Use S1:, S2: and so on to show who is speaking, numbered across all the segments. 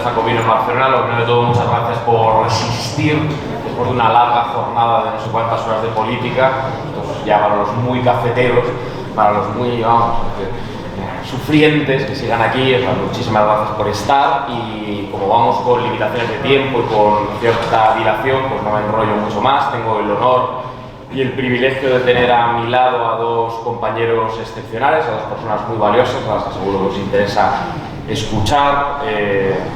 S1: Jacobino en Barcelona. Lo primero de todo, muchas gracias por resistir después de una larga jornada de no sé cuántas horas de política. Entonces, ya para los muy cafeteros, para los muy, sufrientes que sigan aquí, muchísimas gracias por estar, y como vamos con limitaciones de tiempo y con cierta dilación, pues no me enrollo mucho más. Tengo el honor y el privilegio de tener a mi lado a dos compañeros excepcionales, a dos personas muy valiosas, a las que seguro que os interesa escuchar.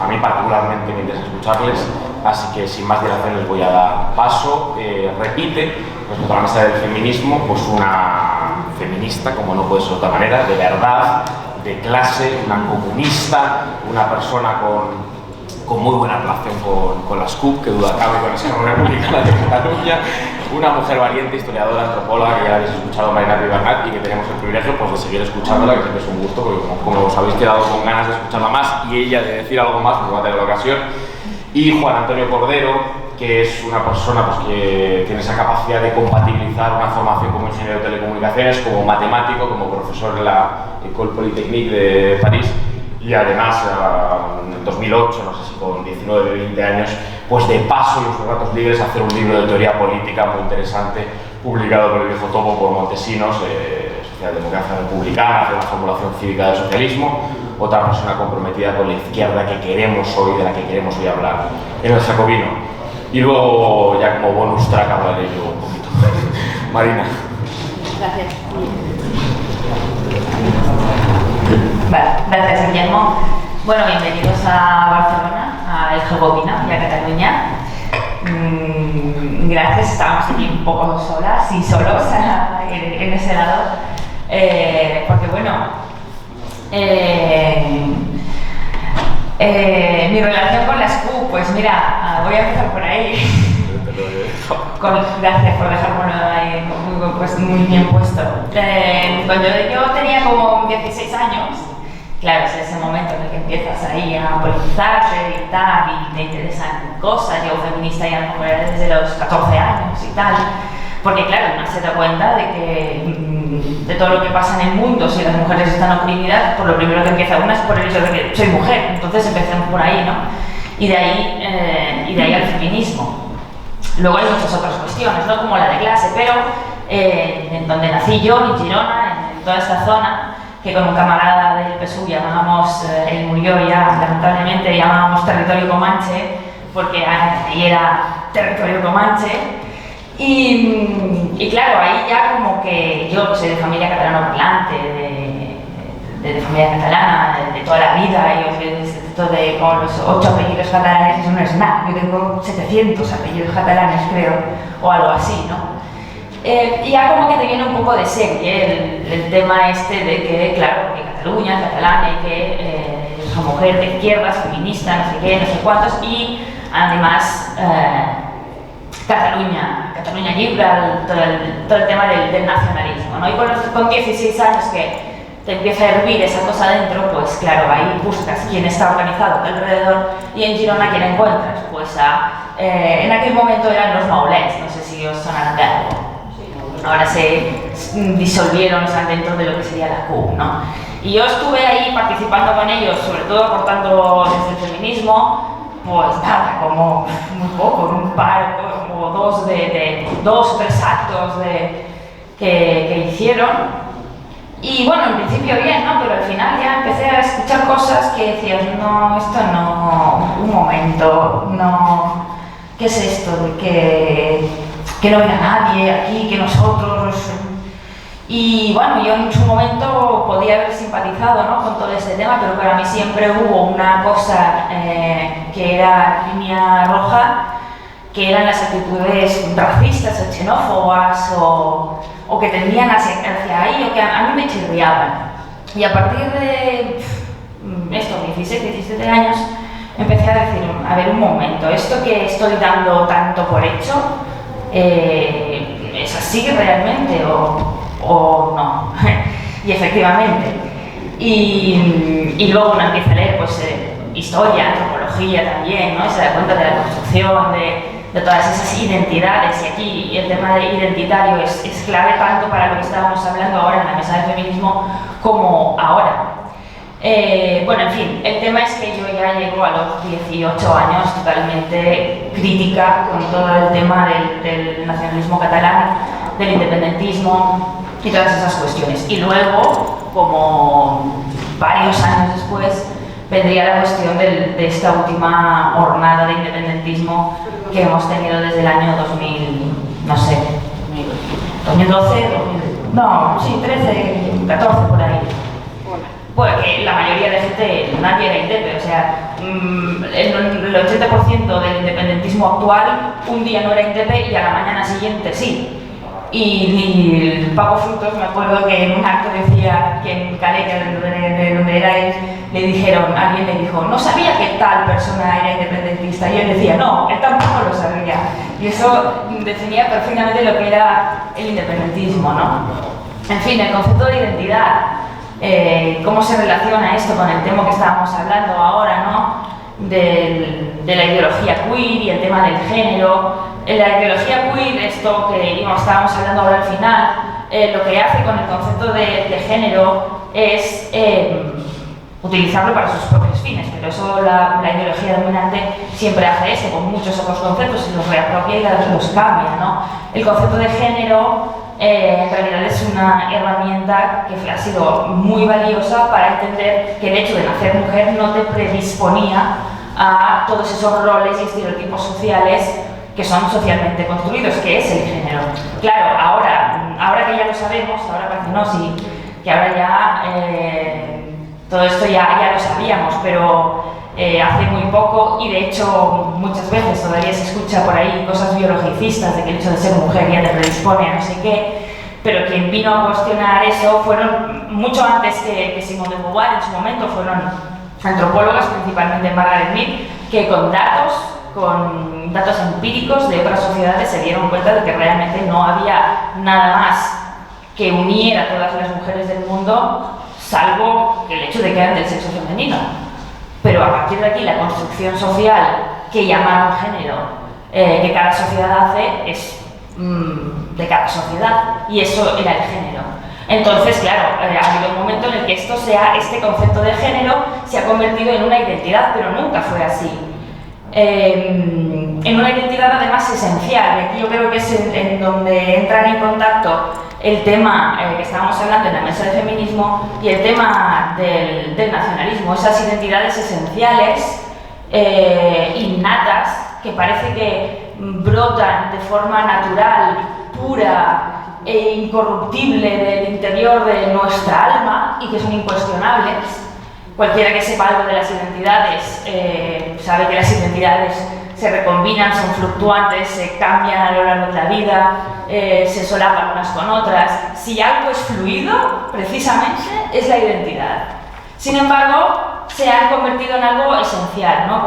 S1: A mí particularmente me interesa escucharles, así que sin más dilación les voy a dar paso. Repite, respecto a la mesa del feminismo, pues una feminista, como no puede ser de otra manera, de verdad, de clase, una comunista, una persona con muy buena relación con las CUP, que duda cabe, con Esquerra Republicana de Cataluña, una mujer valiente, historiadora, antropóloga, que ya habéis escuchado, Marina Bernat, y que tenemos el privilegio pues, de seguir escuchándola, que siempre es un gusto, porque como os habéis quedado con ganas de escucharla más, y ella de decir algo más, pues va a tener la ocasión. Y Juan Antonio Cordero, que es una persona pues, que tiene esa capacidad de compatibilizar una formación como ingeniero de telecomunicaciones, como matemático, como profesor de la École Polytechnique de París, y además en 2008, no sé si con 19 o 20 años, pues de paso en sus ratos libres hacer un libro de teoría política muy interesante, publicado por el viejo topo, por Montesinos, Socialdemocracia Republicana, hacer una formulación cívica del socialismo. Otra persona comprometida con la izquierda que queremos hoy, de la que queremos hoy hablar en el Jacobino. Y luego, ya como bonus track, hablaré yo un poquito. Marina.
S2: Gracias. Vale, gracias, Guillermo. Bueno, bienvenidos a Barcelona, a El Jacobino y a Cataluña. Gracias, estábamos aquí un poco solas y solos en ese lado, porque bueno, mi relación con las Q, pues mira, voy a empezar por ahí. Gracias por dejármelo ahí muy bien puesto. Cuando yo tenía como 16 años, claro, es ese momento en el que empiezas ahí a politizarte y tal, y te interesan cosas. Yo feminista ya no era desde los 14 años y tal, porque claro, uno se da cuenta de que de todo lo que pasa en el mundo, si las mujeres están oprimidas, por lo primero que empieza una es por el hecho de que soy mujer, entonces empecemos por ahí, ¿no? Y de ahí al feminismo. Luego hay muchas otras cuestiones, ¿no? Como la de clase, pero en donde nací yo, en Girona, en toda esta zona, que con un camarada del PSUV llamábamos, él murió ya lamentablemente, llamábamos territorio comanche, porque ahí era territorio comanche. Y claro, ahí ya como que yo soy de familia catalana parlante, de familia catalana, de toda la vida, y con los 8 apellidos catalanes, eso no es nada. Yo tengo 700 apellidos catalanes, creo, o algo así, ¿no? Y ya como que te viene un poco de serie el tema este de que, claro, que Cataluña es catalana y que es una mujer de izquierdas, feminista, no sé qué, no sé cuántos, y además Cataluña libre, todo el tema del nacionalismo, ¿no? Y con 16 años que te empieza a hervir esa cosa dentro, pues claro, ahí buscas quién está organizado alrededor, y en Girona ¿quién encuentras? Pues en aquel momento eran los Maulets, no sé si os sonarán de algo. Ahora se disolvieron, están dentro de lo que sería la CUP, ¿no? Y yo estuve ahí participando con ellos, sobre todo aportando desde el feminismo, pues nada, como muy poco, un par, como dos o tres actos que hicieron. Y bueno, en principio bien, ¿no? Pero al final ya empecé a escuchar cosas que decías, no, esto no, un momento, no, ¿qué es esto de que no venga nadie aquí, que nosotros? Y bueno, yo en su momento podía haber simpatizado, ¿no? Con todo este tema, pero para mí siempre hubo una cosa que era línea roja, que eran las actitudes racistas o xenófobas o que tendían hacia ahí, o que a mí me chirriaban. Y a partir de estos 16, 17 años empecé a decir, a ver, un momento, esto que estoy dando tanto por hecho, ¿es así realmente o no? Y efectivamente. Y luego uno empieza a leer pues, historia, antropología también, ¿no? Y se da cuenta de la construcción de todas esas identidades, y aquí el tema de identitario es clave tanto para lo que estábamos hablando ahora en la mesa del feminismo como ahora. Bueno, en fin, el tema es que yo ya llego a los 18 años totalmente crítica con todo el tema del nacionalismo catalán, del independentismo y todas esas cuestiones. Y luego, como varios años después, vendría la cuestión de esta última jornada de independentismo que hemos tenido desde el año 2000, no sé, 2012, no, sí, 13, 14, por ahí. Porque la mayoría de gente, nadie era indepe, o sea, el 80% del independentismo actual un día no era indepe y a la mañana siguiente sí. Y Paco Frutos, me acuerdo que en un acto decía que en Caleca, de donde era él, alguien le dijo, no sabía que tal persona era independentista, y él decía, no, él tampoco lo sabía. Y eso definía perfectamente lo que era el independentismo, ¿no? En fin, el concepto de identidad. ¿Cómo se relaciona esto con el tema que estábamos hablando ahora, ¿no? De la ideología queer y el tema del género? La ideología queer, esto que estábamos hablando ahora al final, lo que hace con el concepto de género es utilizarlo para sus propios fines, pero eso la ideología dominante siempre hace eso, con muchos otros conceptos, y los reapropia y los cambia, ¿no? El concepto de género en realidad es una herramienta que ha sido muy valiosa para entender que el hecho de nacer mujer no te predisponía a todos esos roles y estereotipos sociales que son socialmente construidos, que es el género. Claro, ahora que ya lo sabemos, ahora parece no, sí, que ahora ya todo esto ya lo sabíamos, pero hace muy poco, y de hecho muchas veces todavía se escucha por ahí cosas biologicistas de que el hecho de ser mujer ya te predispone a no sé qué, pero quien vino a cuestionar eso fueron, mucho antes que Simone de Beauvoir en su momento, fueron antropólogas, principalmente Margaret Mead, que con datos empíricos de otras sociedades se dieron cuenta de que realmente no había nada más que uniera a todas las mujeres del mundo, salvo el hecho de que eran del sexo femenino. Pero a partir de aquí la construcción social que llamaron género, que cada sociedad hace, es de cada sociedad, y eso era el género. Entonces, claro, ha habido un momento en el que este concepto de género se ha convertido en una identidad, pero nunca fue así. En una identidad además esencial, y aquí yo creo que es en donde entran en contacto el tema que estábamos hablando en la mesa de feminismo y el tema del nacionalismo, esas identidades esenciales, innatas, que parece que brotan de forma natural, pura e incorruptible del interior de nuestra alma y que son incuestionables. Cualquiera que sepa algo de las identidades sabe que las identidades se recombinan, son fluctuantes, se cambian a lo largo de la vida, se solapan unas con otras. Si algo es fluido, precisamente es la identidad. Sin embargo, se han convertido en algo esencial, ¿no?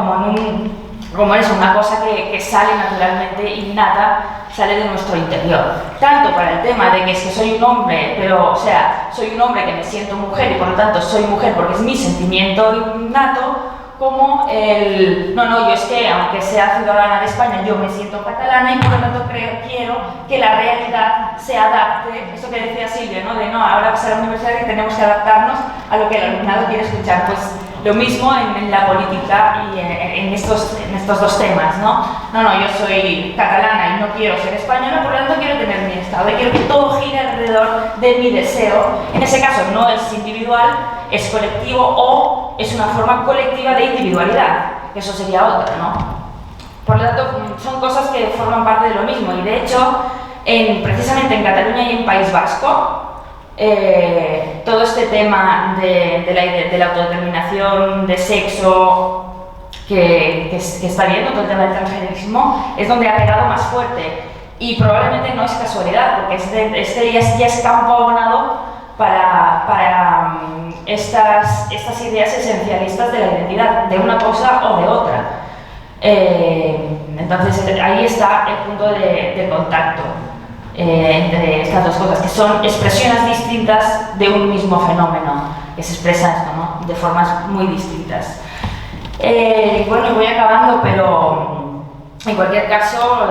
S2: Como es una cosa que sale naturalmente, innata, sale de nuestro interior. Tanto para el tema de que es que soy un hombre, pero, o sea, soy un hombre que me siento mujer y por lo tanto soy mujer porque es mi sentimiento innato, como yo es que aunque sea ciudadana de España, yo me siento catalana y por lo tanto quiero que la realidad se adapte, eso que decía Silvia, ¿no? Ahora vas a la universidad y tenemos que adaptarnos a lo que el alumnado quiere escuchar. Pues lo mismo en la política y en estos dos temas, ¿no? Yo soy catalana y no quiero ser española, por lo tanto quiero tener mi estado y quiero que todo gire alrededor de mi deseo. En ese caso no es individual, es colectivo o es una forma colectiva de individualidad, que eso sería otra, ¿no? Por lo tanto, son cosas que forman parte de lo mismo y de hecho, precisamente en Cataluña y en País Vasco, todo este tema de la autodeterminación de sexo que está viendo, todo el tema del transgenerismo, es donde ha pegado más fuerte y probablemente no es casualidad, porque este ya es campo abonado para estas ideas esencialistas de la identidad, de una cosa o de otra. Entonces ahí está el punto de contacto entre estas dos cosas, que son expresiones distintas de un mismo fenómeno, que se expresa esto, ¿no? De formas muy distintas. Bueno, voy acabando, pero en cualquier caso,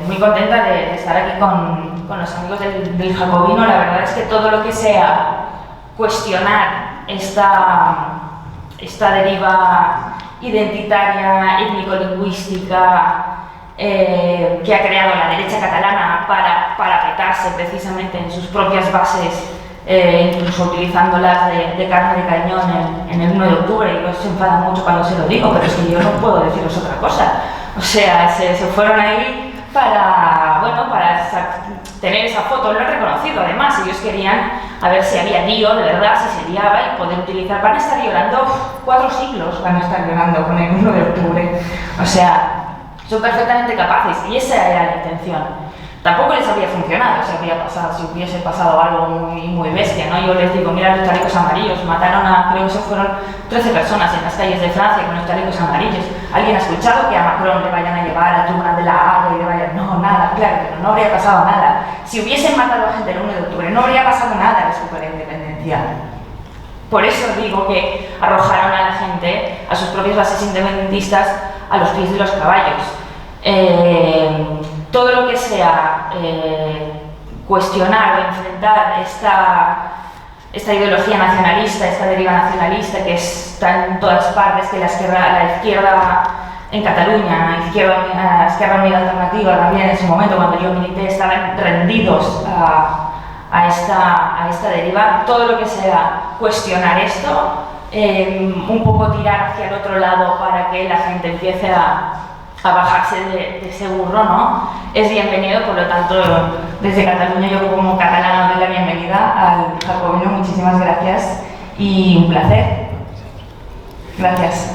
S2: muy contenta de estar aquí con los amigos del Jacobino. La verdad es que todo lo que sea cuestionar esta deriva identitaria, étnico-lingüística que ha creado la derecha catalana para petarse precisamente en sus propias bases, incluso utilizándolas de carne de cañón en el 1 de octubre, y os enfada mucho cuando se lo digo, pero es que yo no puedo deciros otra cosa. O sea, se fueron ahí para tener esa foto, lo han reconocido además, ellos querían a ver si había lío de verdad, si se liaba y poder utilizar, van a estar llorando 4 siglos, van a estar llorando con el 1 de octubre, o sea, son perfectamente capaces y esa era la intención. Tampoco les habría funcionado si hubiese pasado algo muy bestia, ¿no? Yo les digo, mira los chalecos amarillos, mataron creo que se fueron 13 personas en las calles de Francia con los chalecos amarillos. ¿Alguien ha escuchado que a Macron le vayan a llevar al tribunal de la Haga y le vayan? No, nada, claro, pero no habría pasado nada. Si hubiesen matado a gente el 1 de octubre, no habría pasado nada respecto a la independencia. Por eso digo que arrojaron a la gente, a sus propias bases independentistas, a los pies de los caballos. Todo lo que sea cuestionar o enfrentar esta ideología nacionalista, esta deriva nacionalista que está en todas partes, que la izquierda en Cataluña, la Izquierda Unida Alternativa también en su momento, cuando yo milité, estaban rendidos a esta deriva. Todo lo que sea cuestionar esto, un poco tirar hacia el otro lado para que la gente empiece a bajarse de ese burro, ¿no? Es bienvenido, por lo tanto, desde Cataluña, yo como catalana doy la bienvenida al Jacobino. Muchísimas gracias y un placer. Gracias.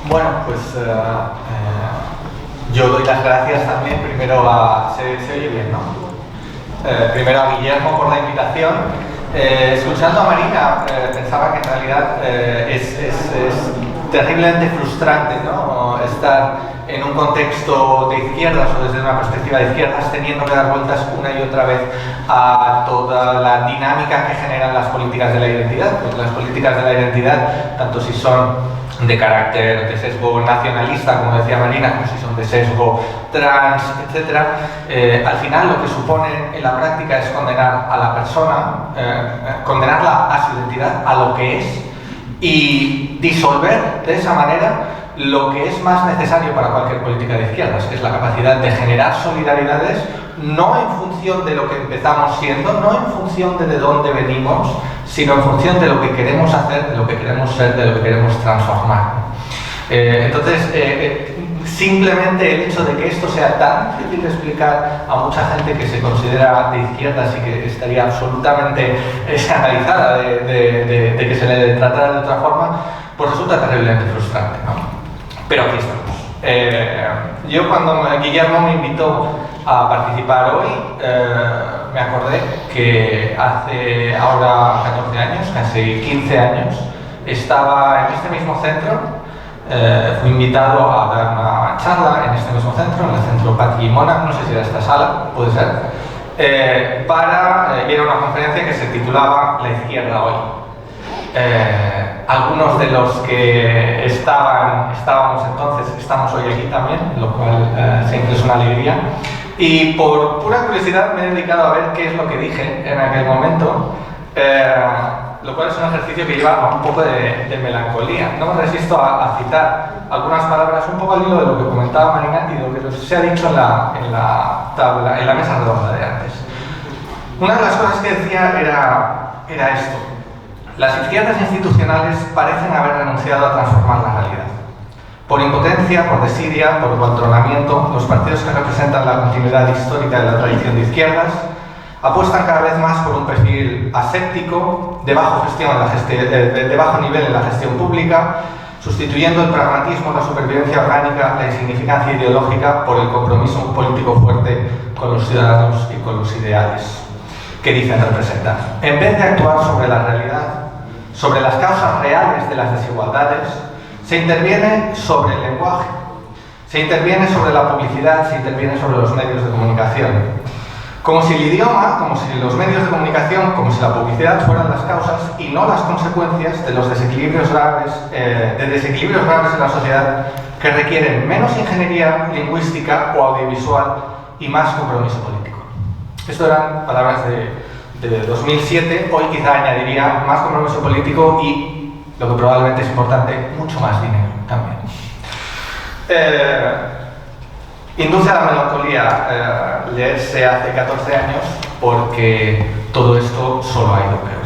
S3: Bueno, pues yo doy las gracias también primero a... ¿Se oye bien, no? Primero a Guillermo por la invitación. Escuchando a Marina, pensaba que en realidad es terriblemente frustrante, ¿no? Estar en un contexto de izquierdas o desde una perspectiva de izquierdas teniendo que dar vueltas una y otra vez a toda la dinámica que generan las políticas de la identidad. Porque las políticas de la identidad, tanto si son de carácter de sesgo nacionalista, como decía Marina, como si son de sesgo trans, etc., al final lo que suponen en la práctica es condenar a la persona, condenarla a su identidad, a lo que es, y disolver de esa manera lo que es más necesario para cualquier política de izquierdas, que es la capacidad de generar solidaridades, no en función de lo que empezamos siendo, no en función de dónde venimos, sino en función de lo que queremos hacer, de lo que queremos ser, de lo que queremos transformar. Entonces, simplemente el hecho de que esto sea tan difícil de explicar a mucha gente que se considera de izquierdas y que estaría absolutamente escandalizada de que se le tratara de otra forma, pues resulta terriblemente frustrante, ¿no? Pero aquí estamos. Yo cuando Guillermo me invitó a participar hoy, me acordé que hace ahora 14 años, casi 15 años, estaba en este mismo centro, fui invitado a dar una charla en este mismo centro, en el centro Pati y Mona, no sé si era esta sala, puede ser, era una conferencia que se titulaba La izquierda hoy. Algunos de los que estábamos entonces, estamos hoy aquí también, lo cual siempre es una alegría. Y por pura curiosidad me he dedicado a ver qué es lo que dije en aquel momento, lo cual es un ejercicio que lleva a un poco de melancolía. No me resisto a citar algunas palabras un poco al hilo de lo que comentaba Marina y de lo que se ha dicho en la mesa redonda de antes. Una de las cosas que decía era esto. Las izquierdas institucionales parecen haber renunciado a transformar la realidad. Por impotencia, por desidia, por controlamiento, los partidos que representan la continuidad histórica de la tradición de izquierdas apuestan cada vez más por un perfil aséptico, de bajo nivel en la gestión pública, sustituyendo el pragmatismo, la supervivencia orgánica, la insignificancia ideológica por el compromiso político fuerte con los ciudadanos y con los ideales que dicen representar. En vez de actuar sobre la realidad, sobre las causas reales de las desigualdades, se interviene sobre el lenguaje, se interviene sobre la publicidad, se interviene sobre los medios de comunicación. Como si el idioma, como si los medios de comunicación, como si la publicidad fueran las causas y no las consecuencias de los desequilibrios graves, en la sociedad que requieren menos ingeniería lingüística o audiovisual y más compromiso político. Esto eran palabras de 2007, hoy quizá añadiría más compromiso político y, lo que probablemente es importante, mucho más dinero también. Induce a la melancolía leerse hace 14 años porque todo esto solo ha ido peor.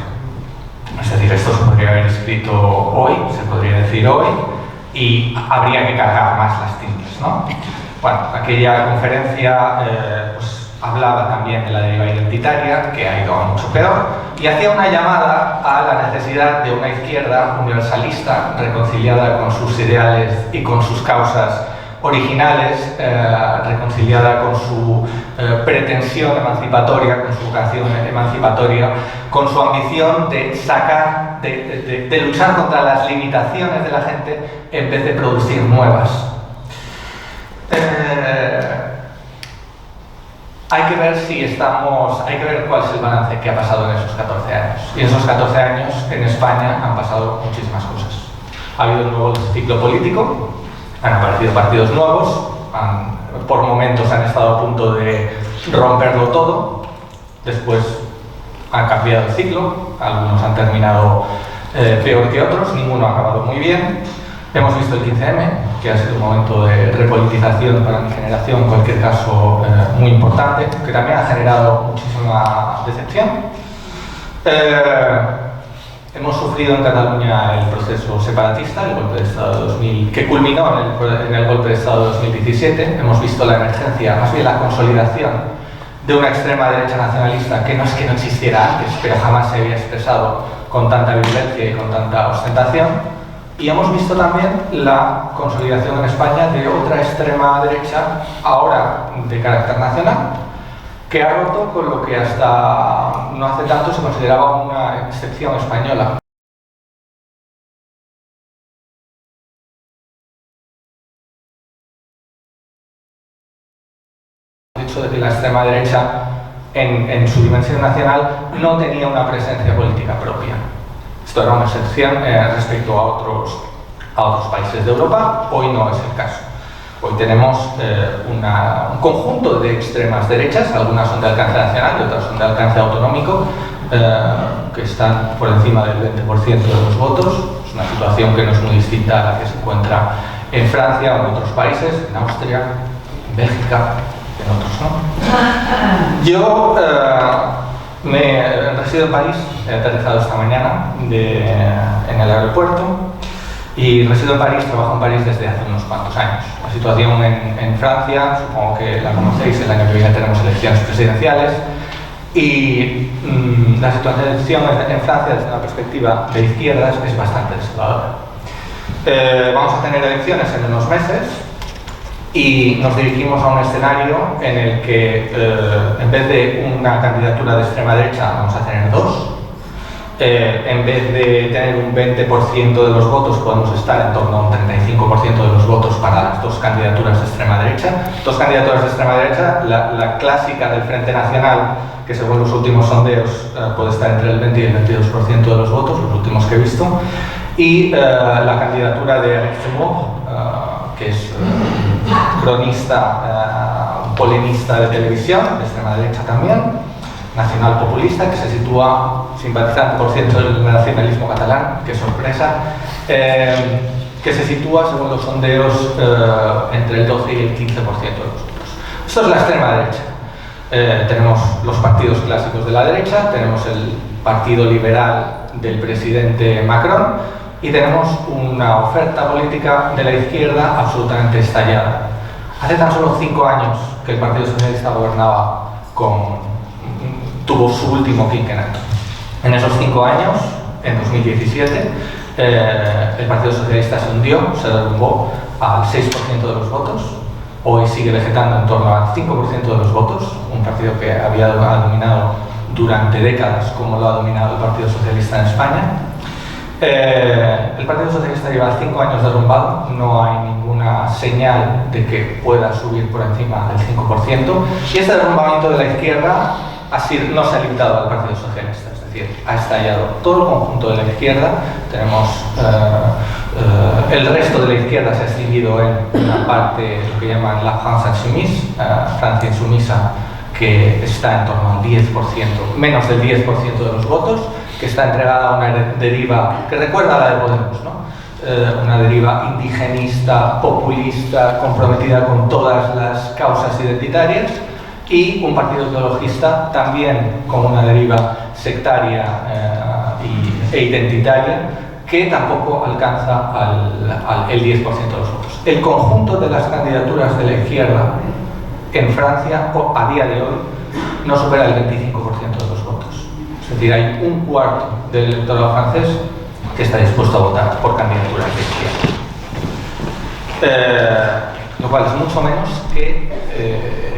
S3: Es decir, esto se podría haber escrito hoy, se podría decir hoy, y habría que cargar más las tintas, ¿no? Bueno, aquella conferencia pues, hablaba también de la deriva identitaria, que ha ido a mucho peor, y hacía una llamada a la necesidad de una izquierda universalista, reconciliada con sus ideales y con sus causas originales, reconciliada con su pretensión emancipatoria, con su vocación emancipatoria, con su ambición de sacar, de luchar contra las limitaciones de la gente en vez de producir nuevas. Hay que ver cuál es el balance que ha pasado en esos 14 años. Y en esos 14 años en España han pasado muchísimas cosas. Ha habido un nuevo ciclo político, han aparecido partidos nuevos, por momentos han estado a punto de romperlo todo, después han cambiado el ciclo, algunos han terminado peor que otros, ninguno ha acabado muy bien. Hemos visto el 15M, que ha sido un momento de repolitización para mi generación, en cualquier caso muy importante, que también ha generado muchísima decepción. Hemos sufrido en Cataluña el proceso separatista, el golpe de Estado de 2000, que culminó en el golpe de Estado de 2017. Hemos visto la emergencia, más bien la consolidación de una extrema derecha nacionalista que no es que no existiera antes, pero jamás se había expresado con tanta virulencia y con tanta ostentación. Y hemos visto también la consolidación en España de otra extrema derecha, ahora de carácter nacional, que ha roto con lo que hasta no hace tanto se consideraba una excepción española. El hecho de que la extrema derecha, en su dimensión nacional, no tenía una presencia política propia. Esto era una excepción respecto a otros países de Europa, hoy no es el caso. Hoy tenemos un conjunto de extremas derechas, algunas son de alcance nacional y otras son de alcance autonómico, que están por encima del 20% de los votos. Es una situación que no es muy distinta a la que se encuentra en Francia o en otros países, en Austria, en Bélgica, en otros, ¿no? Yo resido en París, he aterrizado esta mañana en el aeropuerto y resido en París, trabajo en París desde hace unos cuantos años. La situación en Francia, supongo que la conocéis, el año que viene tenemos elecciones presidenciales y la situación en Francia desde una perspectiva de izquierdas es bastante desoladora. Vamos a tener elecciones en unos meses y nos dirigimos a un escenario en el que en vez de una candidatura de extrema derecha vamos a tener dos. En vez de tener un 20% de los votos podemos estar en torno a un 35% de los votos para las dos candidaturas de extrema derecha. Dos candidaturas de extrema derecha, la clásica del Frente Nacional, que según los últimos sondeos puede estar entre el 20 y el 22% de los votos, los últimos que he visto, y la candidatura de Éric Zemmour, que es cronista, polemista de televisión, de extrema derecha también, nacional populista, que se sitúa, simpatizante por ciento del nacionalismo catalán, qué sorpresa, que se sitúa, según los sondeos, entre el 12 y el 15% de los votos. Esto es la extrema derecha. Tenemos los partidos clásicos de la derecha, tenemos el Partido Liberal del presidente Macron y tenemos una oferta política de la izquierda absolutamente estallada. Hace tan solo 5 años que el Partido Socialista gobernaba tuvo su último quinquenio. En esos 5 años, en 2017, el Partido Socialista se hundió, se derrumbó al 6% de los votos. Hoy sigue vegetando en torno al 5% de los votos, un partido que había dominado durante décadas como lo ha dominado el Partido Socialista en España. El Partido Socialista lleva 5 años derrumbado, no hay ninguna señal de que pueda subir por encima del 5%, y este derrumbamiento de la izquierda no se ha limitado al Partido Socialista, es decir, ha estallado todo el conjunto de la izquierda. Tenemos el resto de la izquierda se ha extinguido en una parte, lo que llaman la France Insoumise, Francia insumisa, que está en torno al 10%, menos del 10% de los votos, que está entregada a una deriva que recuerda a la de Podemos, ¿no? Una deriva indigenista, populista, comprometida con todas las causas identitarias, y un partido ecologista también con una deriva sectaria e identitaria, que tampoco alcanza el 10% de los votos. El conjunto de las candidaturas de la izquierda en Francia, a día de hoy, no supera el 25% de los votos. Es decir, hay un cuarto del electorado francés que está dispuesto a votar por candidaturas de izquierda. Lo cual es mucho menos que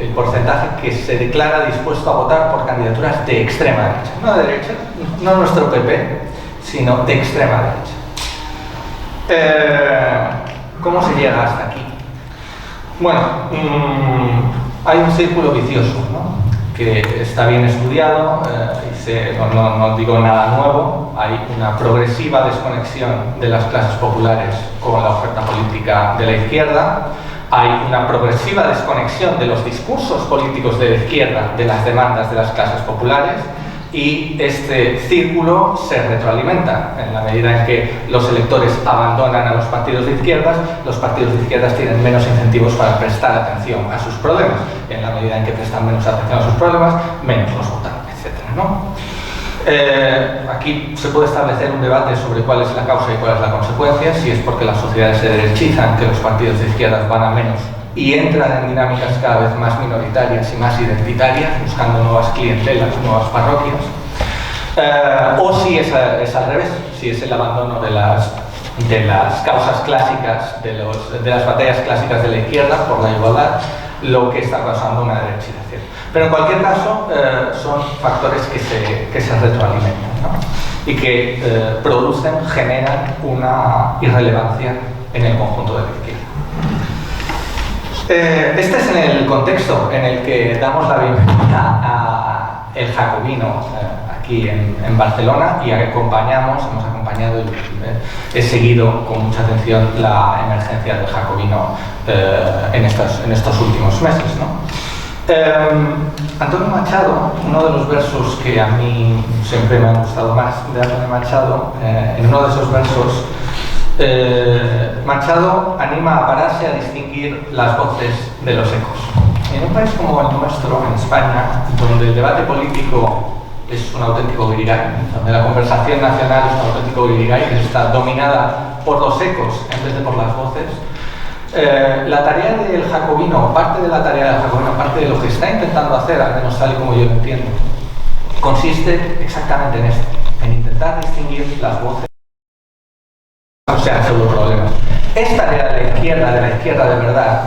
S3: el porcentaje que se declara dispuesto a votar por candidaturas de extrema derecha. No de derecha, no nuestro PP, sino de extrema derecha. ¿Cómo se llega hasta aquí? Bueno, hay un círculo vicioso, ¿no?, que está bien estudiado, no digo nada nuevo. Hay una progresiva desconexión de las clases populares con la oferta política de la izquierda. Hay una progresiva desconexión de los discursos políticos de la izquierda de las demandas de las clases populares, y este círculo se retroalimenta en la medida en que los electores abandonan a los partidos de izquierdas. Los partidos de izquierdas tienen menos incentivos para prestar atención a sus problemas, y en la medida en que prestan menos atención a sus problemas, menos los votan, etc., ¿no? Aquí se puede establecer un debate sobre cuál es la causa y cuál es la consecuencia, si es porque las sociedades se derechizan, que los partidos de izquierdas van a menos y entran en dinámicas cada vez más minoritarias y más identitarias, buscando nuevas clientelas, nuevas parroquias, o si es al revés, si es el abandono de las causas clásicas, de las batallas clásicas de la izquierda por la igualdad, lo que está causando una derechización. Pero en cualquier caso, son factores que se retroalimentan, ¿no?, y que generan una irrelevancia en el conjunto de la izquierda. Este es el contexto en el que damos la bienvenida a El Jacobino aquí en Barcelona, y hemos acompañado y he seguido con mucha atención la emergencia del Jacobino en estos últimos meses, ¿no? Antonio Machado, uno de los versos que a mí siempre me han gustado más de Antonio Machado, en uno de esos versos, Machado anima a pararse a distinguir las voces de los ecos. En un país como el nuestro, en España, donde el debate político es un auténtico guirigay, donde la conversación nacional es un auténtico guirigay que está dominada por los ecos en vez de por las voces, la tarea del Jacobino, parte de la tarea del Jacobino, parte de lo que está intentando hacer, al menos tal y como yo lo entiendo, consiste exactamente en esto, en intentar distinguir las voces. O sea, seguro problemas. Es tarea de la izquierda de verdad,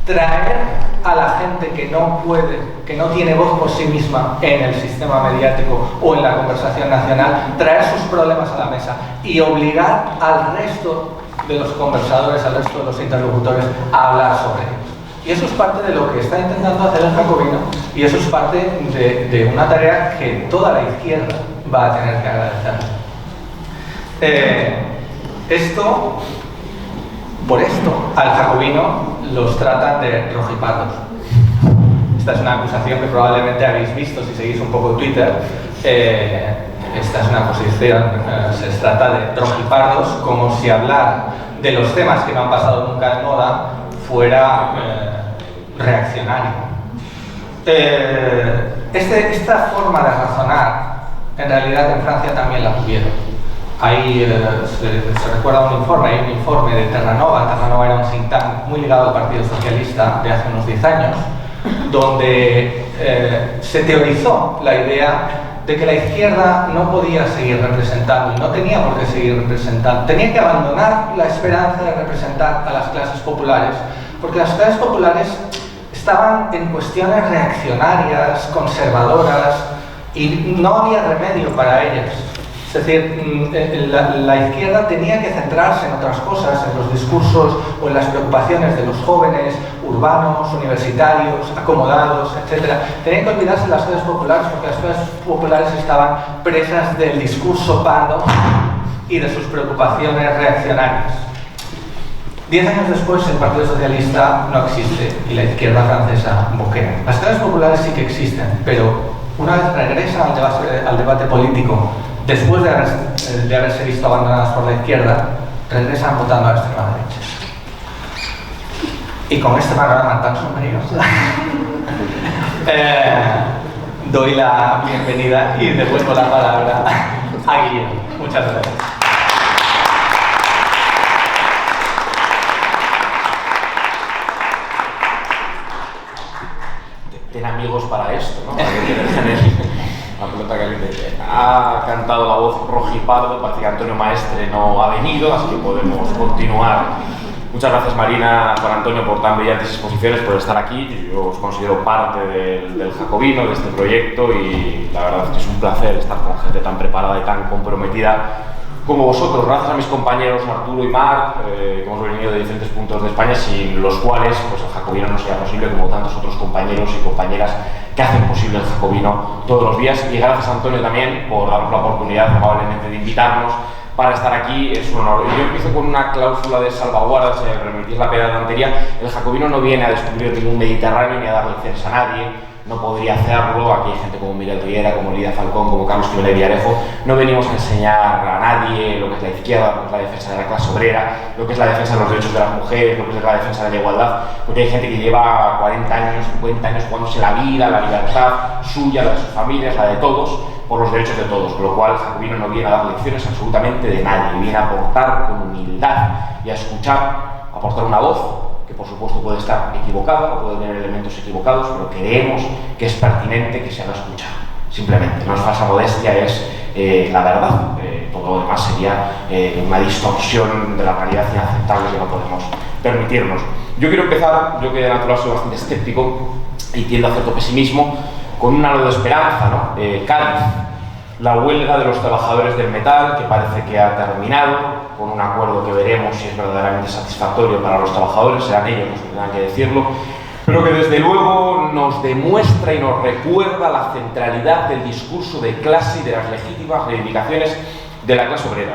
S3: traer a la gente que no puede, que no tiene voz por sí misma en el sistema mediático o en la conversación nacional, traer sus problemas a la mesa y obligar al resto de los conversadores, al resto de los interlocutores a hablar sobre ellos. Y eso es parte de lo que está intentando hacer el Jacobino, y eso es parte de una tarea que toda la izquierda va a tener que agradecer. Por esto, al Jacobino los tratan de rojipardos. Esta es una acusación que probablemente habéis visto si seguís un poco Twitter. Esta es una posición, se trata de rojipardos, como si hablar de los temas que no han pasado nunca de moda fuera reaccionario. Esta forma de razonar, en realidad en Francia también la tuvieron. Ahí se recuerda hay un informe de Terranova. Terranova era un think tank muy ligado al Partido Socialista de hace unos 10 años, donde se teorizó la idea de que la izquierda no podía seguir representando y no tenía por qué seguir representando, tenía que abandonar la esperanza de representar a las clases populares, porque las clases populares estaban en cuestiones reaccionarias, conservadoras, y no había remedio para ellas Es decir, la izquierda tenía que centrarse en otras cosas, en los discursos o en las preocupaciones de los jóvenes, urbanos, universitarios, acomodados, etc. Tenían que olvidarse de las clases populares porque las clases populares estaban presas del discurso pardo y de sus preocupaciones reaccionarias. 10 años después el Partido Socialista no existe y la izquierda francesa boquea. Las clases populares sí que existen, pero una vez regresan al debate político, después de haberse visto abandonadas por la izquierda, regresan votando a la extrema derecha. Y con este panorama tan sombrío, doy la bienvenida y devuelvo la palabra a Guillermo. Muchas gracias.
S1: Ten amigos para esto, ¿no? Para que te dejen la pelota caliente. Ha cantado la voz rojipardo, parece que Antonio Maestre no ha venido, así que podemos continuar. Muchas gracias, Marina, Juan Antonio, por tan brillantes exposiciones, por estar aquí. Yo os considero parte del Jacobino, de este proyecto, y la verdad es que es un placer estar con gente tan preparada y tan comprometida como vosotros. Gracias a mis compañeros Arturo y Marc, que hemos venido de diferentes puntos de España, sin los cuales pues, el Jacobino no sería posible, como tantos otros compañeros y compañeras que hacen posible el Jacobino todos los días. Y gracias a Antonio también por darnos la oportunidad amablemente de invitarnos para estar aquí. Es un honor. Yo empiezo con una cláusula de salvaguarda, si me permitís la pedantería. El Jacobino no viene a descubrir ningún Mediterráneo ni a dar lecciones a nadie. No podría hacerlo. Aquí hay gente como Miguel Riera, como Lidia Falcón, como Carlos Quibele Villarejo. No venimos a enseñar a nadie lo que es la izquierda, lo que es la defensa de la clase obrera, lo que es la defensa de los derechos de las mujeres, lo que es la defensa de la igualdad, porque hay gente que lleva 40 años, 50 años jugándose la vida, la libertad suya, la de sus familias, la de todos, por los derechos de todos, con lo cual el Jacobino no viene a dar lecciones absolutamente de nadie, viene a aportar con humildad y a escuchar, a aportar una voz que por supuesto puede estar equivocada o puede tener elementos equivocados, pero creemos que es pertinente que se haga escuchar. Simplemente, no es falsa modestia, es la verdad. Todo lo demás sería una distorsión de la realidad inaceptable que no podemos permitirnos. Yo quiero empezar, yo que de natural soy bastante escéptico y tiendo a cierto pesimismo, con un halo de esperanza, ¿no? Cádiz, la huelga de los trabajadores del metal, que parece que ha terminado, con un acuerdo que veremos si es verdaderamente satisfactorio para los trabajadores, serán ellos los que tengan que decirlo, pero que desde luego nos demuestra y nos recuerda la centralidad del discurso de clase y de las legítimas reivindicaciones de la clase obrera.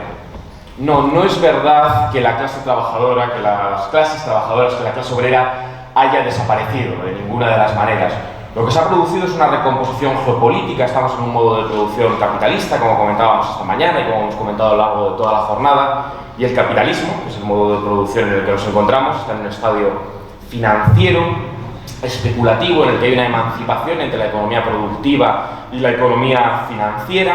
S1: No es verdad que la clase trabajadora, que las clases trabajadoras, que la clase obrera haya desaparecido de ninguna de las maneras. Lo que se ha producido es una recomposición geopolítica. Estamos en un modo de producción capitalista, como comentábamos esta mañana y como hemos comentado a lo largo de toda la jornada, y el capitalismo, que es el modo de producción en el que nos encontramos, está en un estadio financiero, especulativo, en el que hay una emancipación entre la economía productiva y la economía financiera,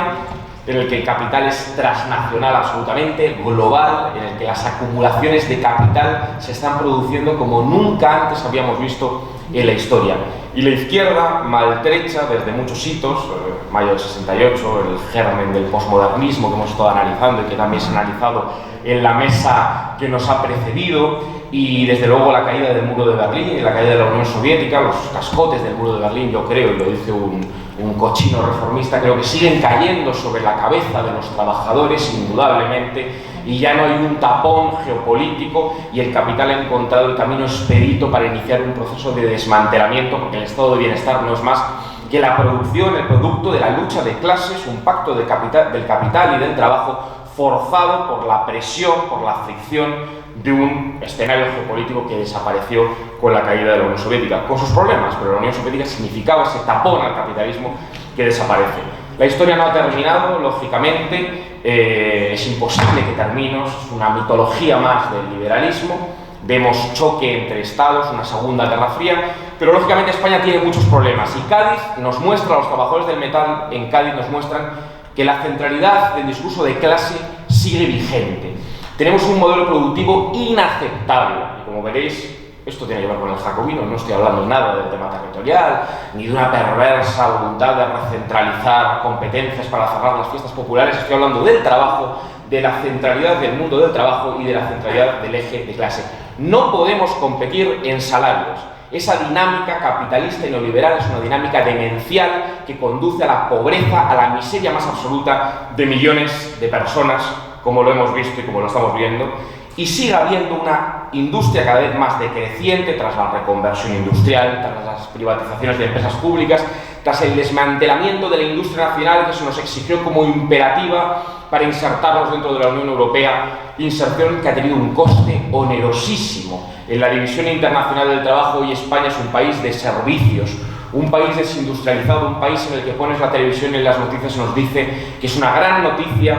S1: en el que el capital es transnacional absolutamente, global, en el que las acumulaciones de capital se están produciendo como nunca antes habíamos visto en la historia. Y la izquierda, maltrecha desde muchos hitos, mayo del 68, el germen del posmodernismo que hemos estado analizando y que también se ha analizado en la mesa que nos ha precedido, y desde luego la caída del muro de Berlín y la caída de la Unión Soviética, los cascotes del muro de Berlín, yo creo, y lo dice un cochino reformista, creo que siguen cayendo sobre la cabeza de los trabajadores indudablemente, y ya no hay un tapón geopolítico y el capital ha encontrado el camino expedito para iniciar un proceso de desmantelamiento, porque el estado de bienestar no es más que la producción, el producto de la lucha de clases, un pacto del capital y del trabajo forzado por la presión, por la fricción de un escenario geopolítico que desapareció con la caída de la Unión Soviética, con sus problemas, pero la Unión Soviética significaba ese tapón al capitalismo que desaparece. La historia no ha terminado, lógicamente, es imposible que termine, es una mitología más del liberalismo, vemos choque entre estados, una segunda guerra fría, pero lógicamente España tiene muchos problemas, y Cádiz nos muestra, los trabajadores del metal en Cádiz nos muestran que la centralidad del discurso de clase sigue vigente. Tenemos un modelo productivo inaceptable, y como veréis, esto tiene que ver con el Jacobino, no estoy hablando nada del tema territorial, ni de una perversa voluntad de recentralizar competencias para cerrar las fiestas populares, estoy hablando del trabajo, de la centralidad del mundo del trabajo y de la centralidad del eje de clase. No podemos competir en salarios, Esa dinámica capitalista y neoliberal es una dinámica demencial que conduce a la pobreza, a la miseria más absoluta de millones de personas, como lo hemos visto y como lo estamos viendo, y sigue habiendo una industria cada vez más decreciente tras la reconversión industrial, tras las privatizaciones de empresas públicas, tras el desmantelamiento de la industria nacional que se nos exigió como imperativa para insertarnos dentro de la Unión Europea, inserción que ha tenido un coste onerosísimo. En la División Internacional del Trabajo, hoy España es un país de servicios, un país desindustrializado, un país en el que pones la televisión y en las noticias nos dice que es una gran noticia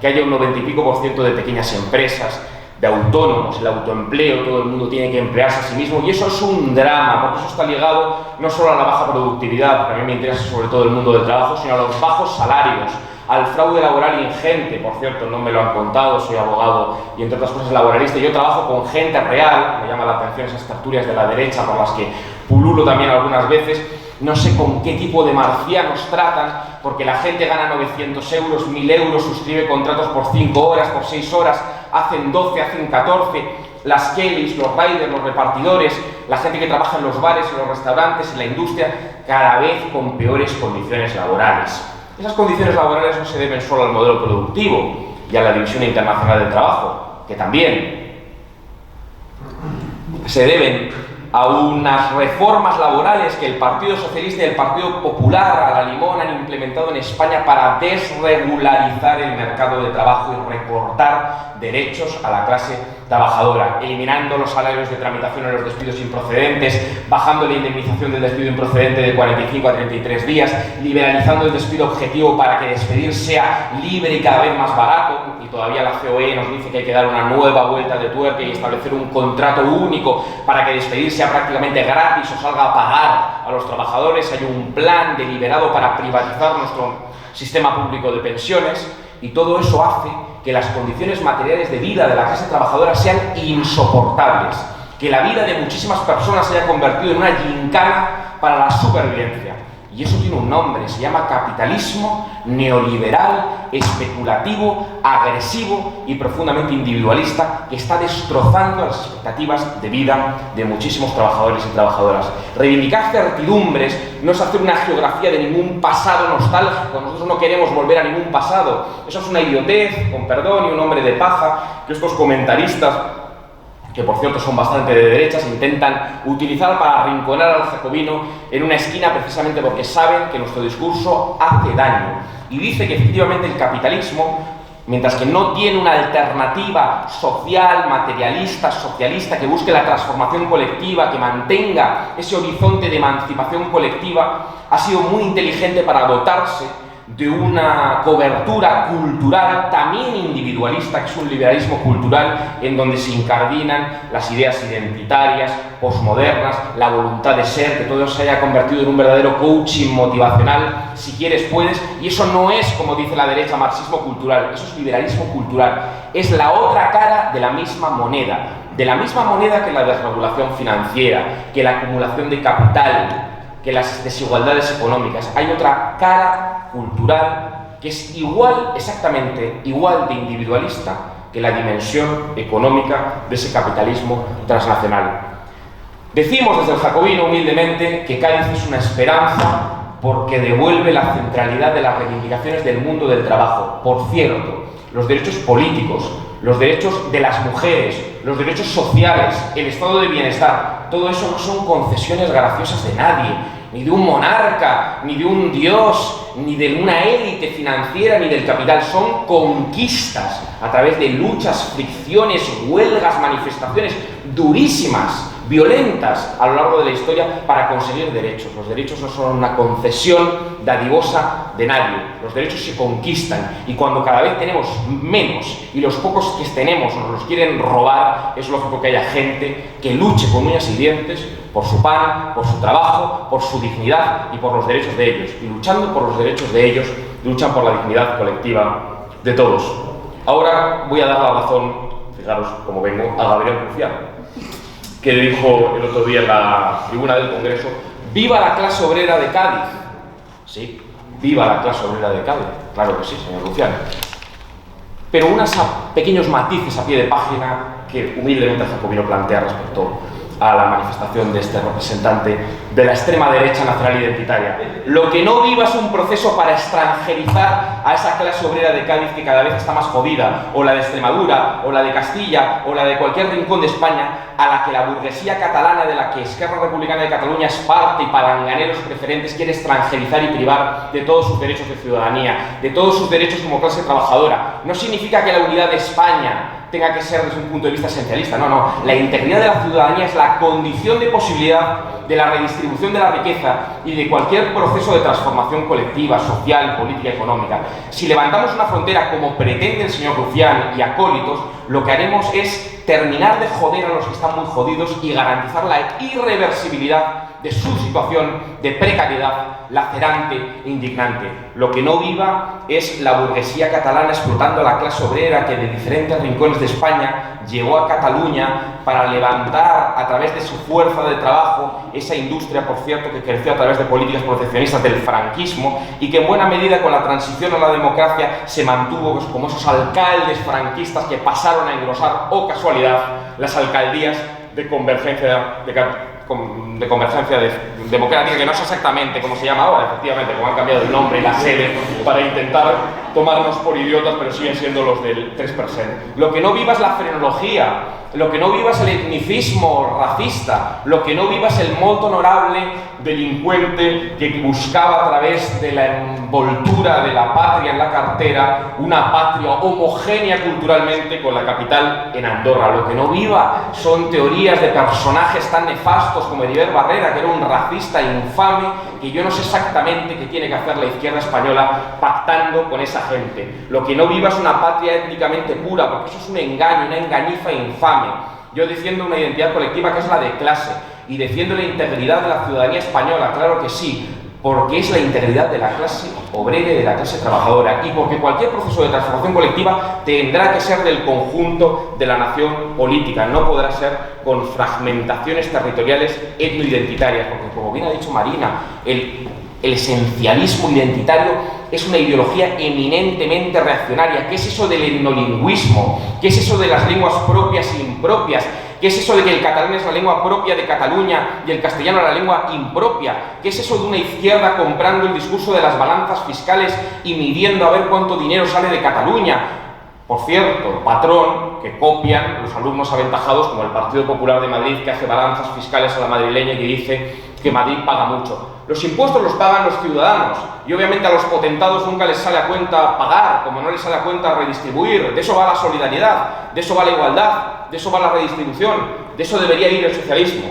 S1: que haya un 90 y pico % de pequeñas empresas, de autónomos, el autoempleo, todo el mundo tiene que emplearse a sí mismo, y eso es un drama, porque eso está ligado no solo a la baja productividad, porque a mí me interesa sobre todo el mundo del trabajo, sino a los bajos salarios, al fraude laboral ingente. Por cierto, no me lo han contado, soy abogado y entre otras cosas laboralista, yo trabajo con gente real, me llama la atención esas tertulias de la derecha por las que pululo también algunas veces. No sé con qué tipo de marcianos tratan, porque la gente gana 900 euros, 1000 euros, suscribe contratos por 5 horas, por 6 horas, hacen 12, hacen 14, las Kellys, los riders, los repartidores, la gente que trabaja en los bares, en los restaurantes, en la industria, cada vez con peores condiciones laborales. Esas condiciones laborales no se deben solo al modelo productivo y a la División Internacional del Trabajo, que también se deben a unas reformas laborales que el Partido Socialista y el Partido Popular a la limón han implementado en España para desregularizar el mercado de trabajo y recortar derechos a la clase trabajadora, eliminando los salarios de tramitación en los despidos improcedentes, bajando la indemnización del despido improcedente de 45 a 33 días, liberalizando el despido objetivo para que despedir sea libre y cada vez más barato, y todavía la COE nos dice que hay que dar una nueva vuelta de tuerca y establecer un contrato único para que despedir sea prácticamente gratis o salga a pagar a los trabajadores. Hay un plan deliberado para privatizar nuestro sistema público de pensiones, y todo eso hace que las condiciones materiales de vida de la clase trabajadora sean insoportables, que la vida de muchísimas personas se haya convertido en una gincana para la supervivencia. Y eso tiene un nombre, se llama capitalismo neoliberal, especulativo, agresivo y profundamente individualista, que está destrozando las expectativas de vida de muchísimos trabajadores y trabajadoras. Reivindicar certidumbres no es hacer una geografía de ningún pasado nostálgico. Nosotros no queremos volver a ningún pasado. Eso es una idiotez, con perdón, y un hombre de paja que estos comentaristas, que por cierto son bastante de derechas, intentan utilizar para arrinconar al jacobino en una esquina, precisamente porque saben que nuestro discurso hace daño. Y dice que efectivamente el capitalismo, mientras que no tiene una alternativa social, materialista, socialista, que busque la transformación colectiva, que mantenga ese horizonte de emancipación colectiva, ha sido muy inteligente para dotarse de una cobertura cultural también individualista, que es un liberalismo cultural en donde se incardinan las ideas identitarias, posmodernas, la voluntad de ser, que todo se haya convertido en un verdadero coaching motivacional, si quieres puedes, y eso no es, como dice la derecha, marxismo cultural, eso es liberalismo cultural, es la otra cara de la misma moneda que la desregulación financiera, que la acumulación de capital, que las desigualdades económicas. Hay otra cara cultural que es igual, exactamente igual de individualista que la dimensión económica de ese capitalismo transnacional. Decimos desde el jacobino humildemente que Cádiz es una esperanza porque devuelve la centralidad de las reivindicaciones del mundo del trabajo. Por cierto, los derechos políticos, los derechos de las mujeres, los derechos sociales, el estado de bienestar, todo eso no son concesiones graciosas de nadie, ni de un monarca, ni de un dios, ni de una élite financiera, ni del capital. Son conquistas a través de luchas, fricciones, huelgas, manifestaciones durísimas, violentas a lo largo de la historia para conseguir derechos. Los derechos no son una concesión dadivosa de nadie. Los derechos se conquistan, y cuando cada vez tenemos menos y los pocos que tenemos nos los quieren robar, es lógico que haya gente que luche con uñas y dientes por su pan, por su trabajo, por su dignidad y por los derechos de ellos. Y luchando por los derechos de ellos, luchan por la dignidad colectiva de todos. Ahora voy a dar la razón, fijaros cómo vengo, a Gabriel Rufián, que dijo el otro día en la tribuna del Congreso: ¡viva la clase obrera de Cádiz! Sí, viva la clase obrera de Cádiz, claro que sí, señor Rufián. Pero unos pequeños matices a pie de página que humildemente el jacobino plantea respecto a la manifestación de este representante de la extrema derecha nacional identitaria. Lo que no viva es un proceso para extranjerizar a esa clase obrera de Cádiz que cada vez está más jodida, o la de Extremadura, o la de Castilla, o la de cualquier rincón de España, a la que la burguesía catalana de la que Esquerra Republicana de Cataluña es parte y palanganeros preferentes quiere extranjerizar y privar de todos sus derechos de ciudadanía, de todos sus derechos como clase trabajadora. No significa que la unidad de España tenga que ser desde un punto de vista esencialista, no. La integridad de la ciudadanía es la condición de posibilidad de la redistribución de la riqueza y de cualquier proceso de transformación colectiva, social, política y económica. Si levantamos una frontera como pretende el señor Rufián y acólitos, lo que haremos es terminar de joder a los que están muy jodidos y garantizar la irreversibilidad de su situación de precariedad lacerante e indignante. Lo que no viva es la burguesía catalana explotando a la clase obrera que de diferentes rincones de España llegó a Cataluña para levantar a través de su fuerza de trabajo esa industria, por cierto, que creció a través de políticas proteccionistas del franquismo y que en buena medida con la transición a la democracia se mantuvo pues, como esos alcaldes franquistas que pasaron a engrosar, oh casualidad, las alcaldías de convergencia democrática, que no es exactamente como se llama ahora, efectivamente, como han cambiado el nombre y la sede para intentar tomarnos por idiotas, pero siguen siendo los del 3%. Lo que no viva es la frenología, lo que no viva es el etnicismo racista, lo que no viva es el molto honorable delincuente que buscaba a través de la envoltura de la patria en la cartera una patria homogénea culturalmente con la capital en Andorra. Lo que no viva son teorías de personajes tan nefastos como Heribert Barrera, que era un racista infame, que yo no sé exactamente qué tiene que hacer la izquierda española pactando con esa gente. Lo que no viva es una patria étnicamente pura, porque eso es un engaño, una engañifa infame. Yo defiendo una identidad colectiva que es la de clase y defiendo la integridad de la ciudadanía española, claro que sí, porque es la integridad de la clase obrera y de la clase trabajadora y porque cualquier proceso de transformación colectiva tendrá que ser del conjunto de la nación política, no podrá ser con fragmentaciones territoriales etnoidentitarias, porque como bien ha dicho Marina, el esencialismo identitario es una ideología eminentemente reaccionaria. ¿Qué es eso del etnolingüismo? ¿Qué es eso de las lenguas propias e impropias? ¿Qué es eso de que el catalán es la lengua propia de Cataluña y el castellano la lengua impropia? ¿Qué es eso de una izquierda comprando el discurso de las balanzas fiscales y midiendo a ver cuánto dinero sale de Cataluña? Por cierto, patrón que copian los alumnos aventajados como el Partido Popular de Madrid, que hace balanzas fiscales a la madrileña y que dice que Madrid paga mucho. Los impuestos los pagan los ciudadanos y obviamente a los potentados nunca les sale a cuenta pagar, como no les sale a cuenta redistribuir. De eso va la solidaridad, de eso va la igualdad, de eso va la redistribución, de eso debería ir el socialismo.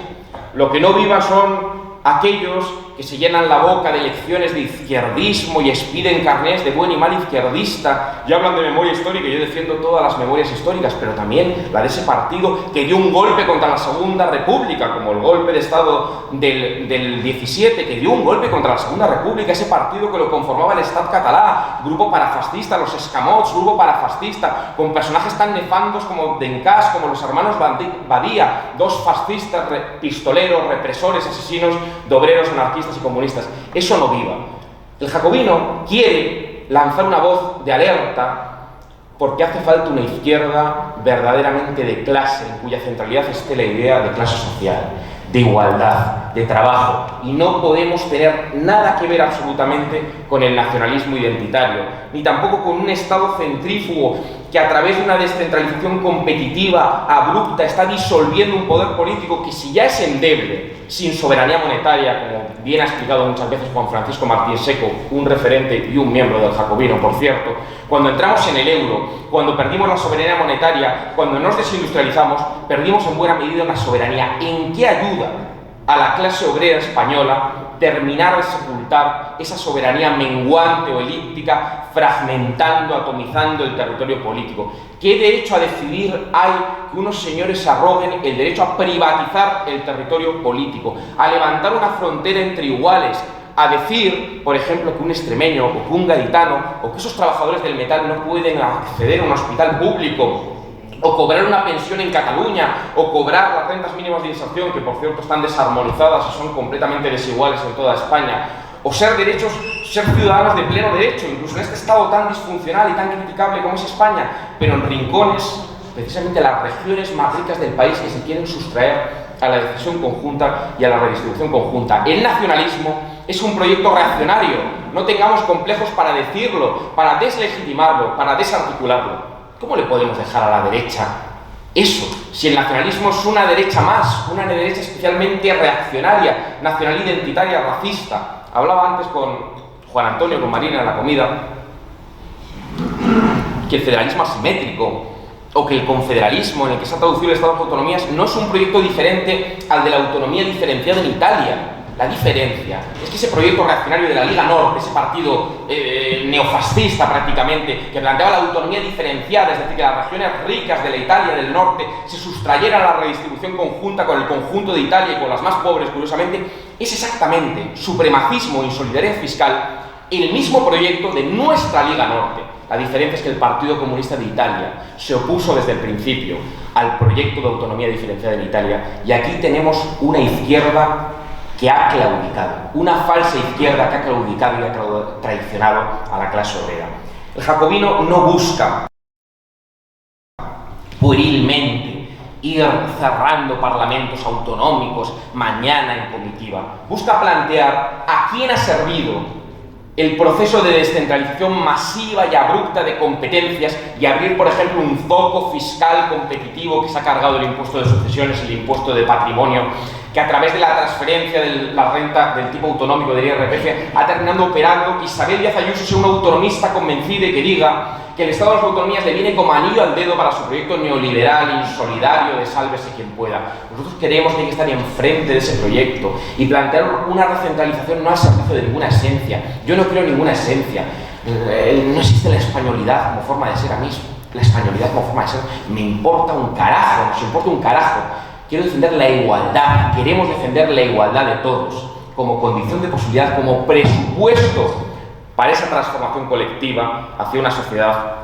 S1: Lo que no viva son aquellos que se llenan la boca de lecciones de izquierdismo y expiden carnés de buen y mal izquierdista y hablan de memoria histórica. Yo defiendo todas las memorias históricas, pero también la de ese partido que dio un golpe contra la Segunda República, como el golpe de Estado del 17, que dio un golpe contra la Segunda República, ese partido que lo conformaba el Estat català, grupo parafascista, los escamots, grupo parafascista, con personajes tan nefandos como Dencas, como los hermanos Badía, dos fascistas, pistoleros, represores, asesinos de obreros anarquistas y comunistas. Eso no viva. El jacobino quiere lanzar una voz de alerta porque hace falta una izquierda verdaderamente de clase, en cuya centralidad esté la idea de clase social, de igualdad, de trabajo, y no podemos tener nada que ver absolutamente con el nacionalismo identitario, ni tampoco con un Estado centrífugo que a través de una descentralización competitiva, abrupta, está disolviendo un poder político que, si ya es endeble, sin soberanía monetaria, como bien ha explicado muchas veces Juan Francisco Martín Seco, un referente y un miembro del jacobino, por cierto, cuando entramos en el euro, cuando perdimos la soberanía monetaria, cuando nos desindustrializamos, perdimos en buena medida una soberanía. ¿En qué ayuda a la clase obrera española terminar de sepultar esa soberanía menguante o elíptica, fragmentando, atomizando el territorio político? ¿Qué derecho a decidir hay que unos señores arroguen el derecho a privatizar el territorio político, a levantar una frontera entre iguales, a decir, por ejemplo, que un extremeño o que un gaditano o que esos trabajadores del metal no pueden acceder a un hospital público, o cobrar una pensión en Cataluña, o cobrar las rentas mínimas de inserción, que por cierto están desarmonizadas y son completamente desiguales en toda España, o ser ciudadanos de pleno derecho, incluso en este estado tan disfuncional y tan criticable como es España, pero en rincones, precisamente las regiones más ricas del país, que se quieren sustraer a la decisión conjunta y a la redistribución conjunta. El nacionalismo es un proyecto reaccionario, no tengamos complejos para decirlo, para deslegitimarlo, para desarticularlo. ¿Cómo le podemos dejar a la derecha eso? Si el nacionalismo es una derecha más, una derecha especialmente reaccionaria, nacional identitaria, racista. Hablaba antes con Juan Antonio, con Marina en la comida, que el federalismo asimétrico o que el confederalismo en el que se ha traducido el Estado de las autonomías no es un proyecto diferente al de la autonomía diferenciada en Italia. La diferencia es que ese proyecto reaccionario de la Liga Norte, ese partido neofascista prácticamente, que planteaba la autonomía diferenciada, es decir, que las regiones ricas de la Italia del norte se sustrayeran a la redistribución conjunta con el conjunto de Italia y con las más pobres, curiosamente, es exactamente supremacismo e insolidaridad fiscal el mismo proyecto de nuestra Liga Norte. La diferencia es que el Partido Comunista de Italia se opuso desde el principio al proyecto de autonomía diferenciada en Italia, y aquí tenemos una izquierda que ha claudicado, una falsa izquierda que ha claudicado y ha traicionado a la clase obrera. El jacobino no busca puerilmente ir cerrando parlamentos autonómicos mañana en comitiva. Busca plantear a quién ha servido el proceso de descentralización masiva y abrupta de competencias y abrir, por ejemplo, un zoco fiscal competitivo que se ha cargado el impuesto de sucesiones y el impuesto de patrimonio, que a través de la transferencia de la renta del tipo autonómico del IRPF ha terminado operando que Isabel Díaz Ayuso sea una autonomista convencida y que diga que el Estado de las autonomías le viene como anillo al dedo para su proyecto neoliberal, insolidario de sálvese quien pueda. Nosotros queremos que hay que estar enfrente de ese proyecto y plantear una recentralización no al servicio de ninguna esencia. Yo no creo en ninguna esencia. No existe la españolidad como forma de ser. A mí la españolidad como forma de ser me importa un carajo, nos importa un carajo. Quiero defender la igualdad, queremos defender la igualdad de todos como condición de posibilidad, como presupuesto para esa transformación colectiva hacia una sociedad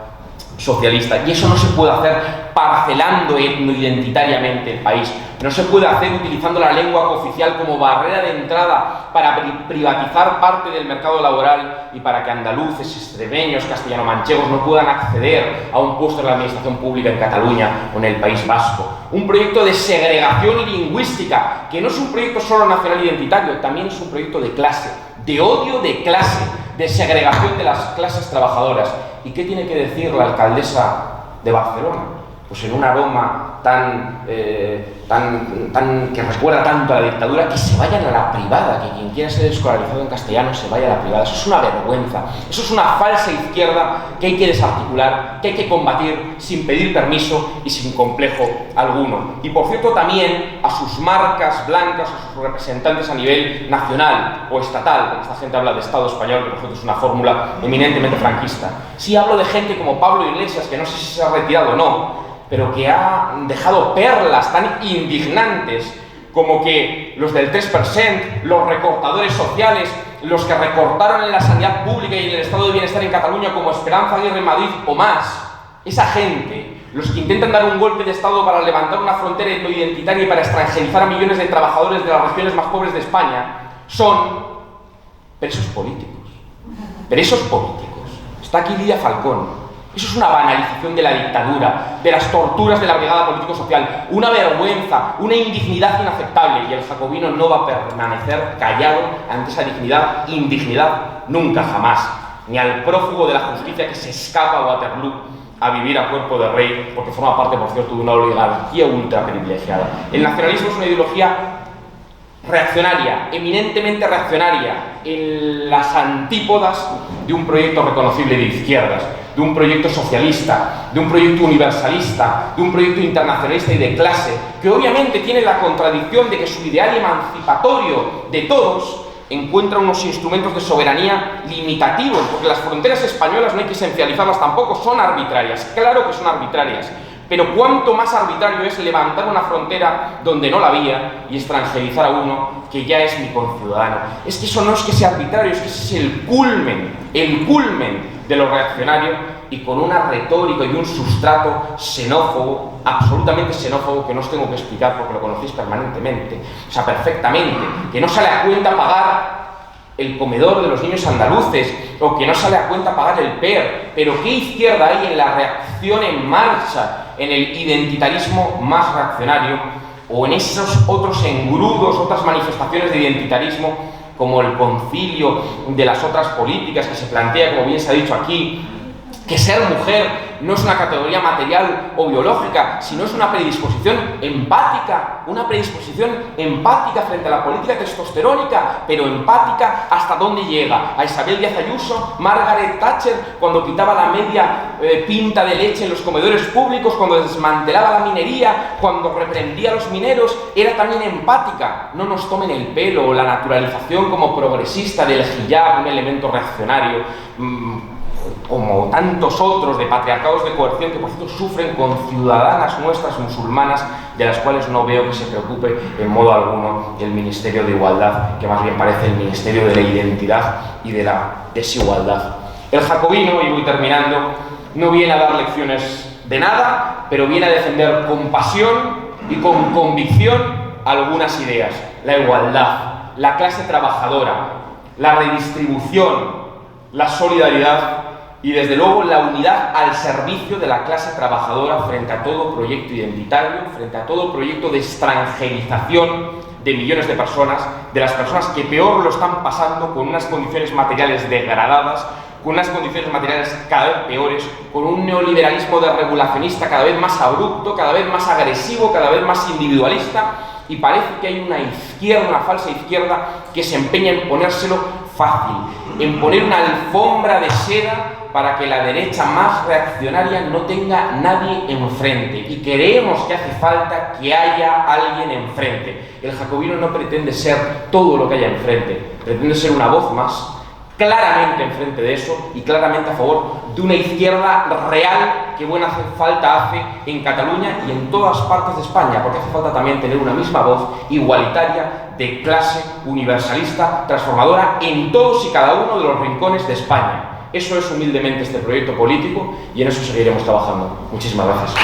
S1: socialista. Y eso no se puede hacer parcelando etnoidentitariamente el país. No se puede hacer utilizando la lengua cooficial como barrera de entrada para privatizar parte del mercado laboral y para que andaluces, extremeños, castellano-manchegos no puedan acceder a un puesto en la administración pública en Cataluña o en el País Vasco. Un proyecto de segregación lingüística, que no es un proyecto solo nacional identitario, también es un proyecto de clase, de odio de clase, de segregación de las clases trabajadoras. ¿Y qué tiene que decir la alcaldesa de Barcelona? Pues en un aroma tan que recuerda tanto a la dictadura, que se vayan a la privada, que quien quiera ser escolarizado en castellano se vaya a la privada. Eso es una vergüenza, eso es una falsa izquierda que hay que desarticular, que hay que combatir sin pedir permiso y sin complejo alguno. Y por cierto también a sus marcas blancas, a sus representantes a nivel nacional o estatal, porque esta gente habla de Estado español, que por cierto es una fórmula eminentemente franquista. Sí hablo de gente como Pablo Iglesias, que no sé si se ha retirado o no, pero que ha dejado perlas tan indignantes como que los del 3%, los recortadores sociales, los que recortaron en la sanidad pública y en el estado de bienestar en Cataluña como Esperanza Aguirre en Madrid o más, esa gente, los que intentan dar un golpe de estado para levantar una frontera etnoidentitaria y para extranjerizar a millones de trabajadores de las regiones más pobres de España, son presos políticos. Presos políticos. Está aquí Lidia Falcón. Eso es una banalización de la dictadura, de las torturas de la brigada político-social, una vergüenza, una indignidad inaceptable, y el jacobino no va a permanecer callado ante esa indignidad nunca, jamás, ni al prófugo de la justicia que se escapa a Waterloo a vivir a cuerpo de rey, porque forma parte, por cierto, de una oligarquía ultra privilegiada. El nacionalismo es una ideología reaccionaria, eminentemente reaccionaria, en las antípodas de un proyecto reconocible de izquierdas, de un proyecto socialista, de un proyecto universalista, de un proyecto internacionalista y de clase, que obviamente tiene la contradicción de que su ideal emancipatorio de todos encuentra unos instrumentos de soberanía limitativos, porque las fronteras españolas no hay que esencializarlas tampoco, son arbitrarias, claro que son arbitrarias. Pero cuánto más arbitrario es levantar una frontera donde no la había y extranjerizar a uno que ya es mi conciudadano. Es que eso no es que sea arbitrario, es que ese es el culmen de lo reaccionario, y con una retórica y un sustrato xenófobo, absolutamente xenófobo, que no os tengo que explicar porque lo conocéis permanentemente, o sea, perfectamente, que no sale a cuenta pagar el comedor de los niños andaluces, o que no sale a cuenta pagar el PER, pero ¿qué izquierda hay en la reacción en marcha, en el identitarismo más reaccionario, o en esos otros engrudos, otras manifestaciones de identitarismo, como el concilio de las otras políticas que se plantea, como bien se ha dicho aquí, que ser mujer no es una categoría material o biológica, sino es una predisposición empática frente a la política testosterónica, pero empática hasta dónde llega. A Isabel Díaz Ayuso, Margaret Thatcher, cuando quitaba la media pinta de leche en los comedores públicos, cuando desmantelaba la minería, cuando reprendía a los mineros, era también empática. No nos tomen el pelo o la naturalización como progresista del hijab, un elemento reaccionario, como tantos otros de patriarcados de coerción que por cierto sufren con ciudadanas nuestras musulmanas, de las cuales no veo que se preocupe en modo alguno el Ministerio de Igualdad, que más bien parece el Ministerio de la Identidad y de la Desigualdad. El jacobino, y voy terminando, no viene a dar lecciones de nada, pero viene a defender con pasión y con convicción algunas ideas: la igualdad, la clase trabajadora, la redistribución, la solidaridad y desde luego la unidad al servicio de la clase trabajadora frente a todo proyecto identitario, frente a todo proyecto de extranjerización de millones de personas, de las personas que peor lo están pasando, con unas condiciones materiales degradadas, con unas condiciones materiales cada vez peores, con un neoliberalismo desregulacionista cada vez más abrupto, cada vez más agresivo, cada vez más individualista, y parece que hay una izquierda, una falsa izquierda, que se empeña en ponérselo fácil, en poner una alfombra de seda para que la derecha más reaccionaria no tenga nadie enfrente, y creemos que hace falta que haya alguien enfrente. El jacobino no pretende ser todo lo que haya enfrente, pretende ser una voz más, claramente enfrente de eso y claramente a favor de una izquierda real que buena falta hace en Cataluña y en todas partes de España, porque hace falta también tener una misma voz igualitaria, de clase, universalista, transformadora en todos y cada uno de los rincones de España. Eso es humildemente este proyecto político y en eso seguiremos trabajando. Muchísimas gracias.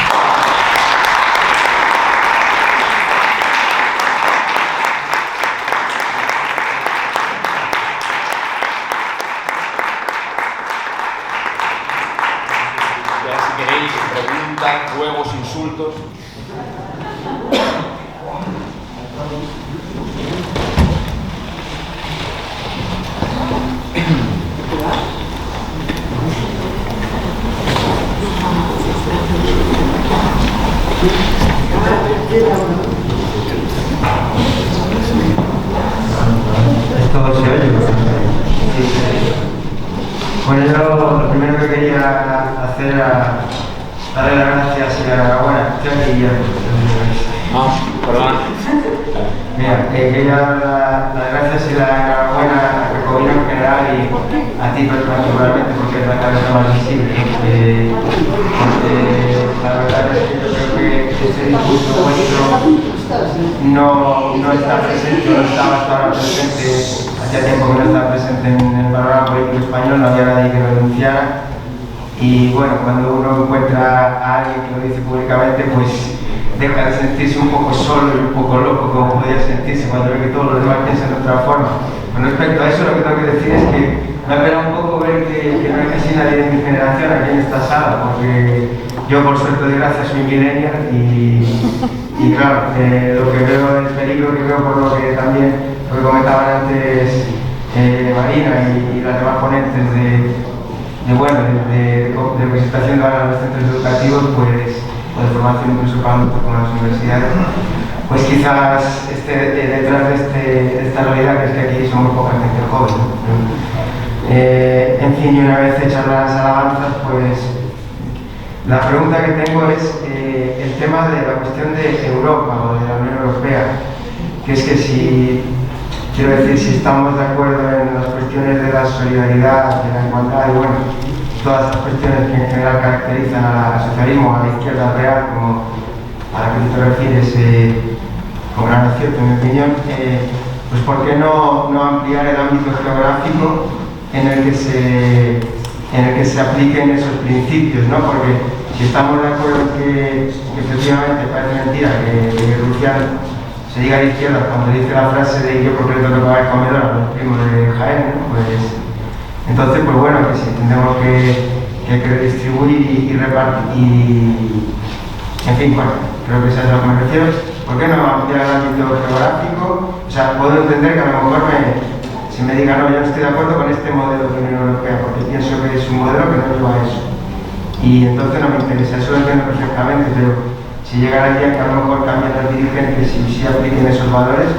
S1: Ya, si queréis, preguntas, ruegos, insultos.
S4: Esto se oye. Bueno, yo lo primero que quería hacer era darle las gracias y la enhorabuena a Guillermo.
S1: Perdón.
S4: Mira, quería dar las gracias y la enhorabuena a Jacobino en general y a ti particularmente, porque es la cabeza más visible. La verdad es que yo creo que este discurso vuestro no está presente, no estaba hasta ahora presente, hacía tiempo que no estaba presente en el panorama político español, no había nadie que lo denunciara. Y bueno, cuando uno encuentra a alguien que lo dice públicamente, pues deja de sentirse un poco solo y un poco loco, como podría sentirse cuando ve que todos los demás piensan de otra forma. Con respecto a eso, lo que tengo que decir es que me apena un poco ver que no hay casi nadie de mi generación aquí en esta sala, porque yo, por suerte de gracia, soy millennial y claro, lo que veo, el peligro que veo por lo que también lo que comentaban antes Marina y las demás ponentes de lo que se está haciendo ahora en los centros educativos, pues de formación incluso con las universidades, pues quizás detrás de esta realidad, que es que aquí somos poca gente joven, ¿no? En fin, y una vez hechas las alabanzas, pues la pregunta que tengo es el tema de la cuestión de Europa o de la Unión Europea, que es que si estamos de acuerdo en las cuestiones de la solidaridad, de la igualdad y bueno, todas esas cuestiones que en general caracterizan al socialismo, a la izquierda real, como a la que tú te refieres, con gran acierto en mi opinión, pues ¿por qué no ampliar el ámbito geográfico en el que se apliquen esos principios, ¿no? Porque si estamos de acuerdo en que efectivamente parece mentira que Rusia se diga a la izquierda cuando dice la frase de yo porque le tengo que pagar el comedor a los primos de Jaén, ¿no? Pues entonces, pues bueno, que si tenemos que redistribuir y repartir, en fin, bueno, creo que eso es a lo que me refiero. ¿por qué no ampliar el ámbito geográfico? O sea, puedo entender que a lo mejor si me digan, no, yo no estoy de acuerdo con este modelo de Unión Europea, porque pienso que es un modelo que no lleva a eso. Y entonces no me interesa, eso lo entiendo perfectamente, pero si llegara el día que a lo mejor cambian los dirigentes y si apliquen esos valores,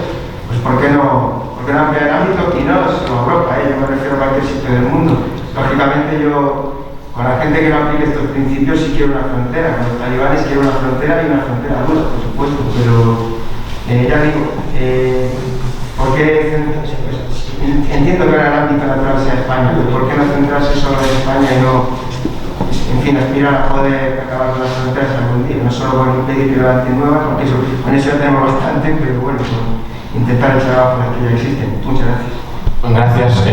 S4: pues ¿por qué no ampliar el ámbito? Y no solo Europa, yo me refiero a cualquier sitio del mundo. Lógicamente yo, con la gente que no aplique estos principios, sí quiero una frontera, con los talibanes quiero una frontera y una frontera dura, por supuesto, pero ya digo, ¿por qué? Entiendo que ahora el ámbito natural sea España, pero ¿por qué no centrarse solo en España y no, en fin, aspirar a poder acabar con las fronteras algún día? No solo con impedir que levanten nuevas, porque con eso ya tenemos bastante, pero bueno, intentar echar abajo las que ya existen. Muchas gracias.
S1: Gracias.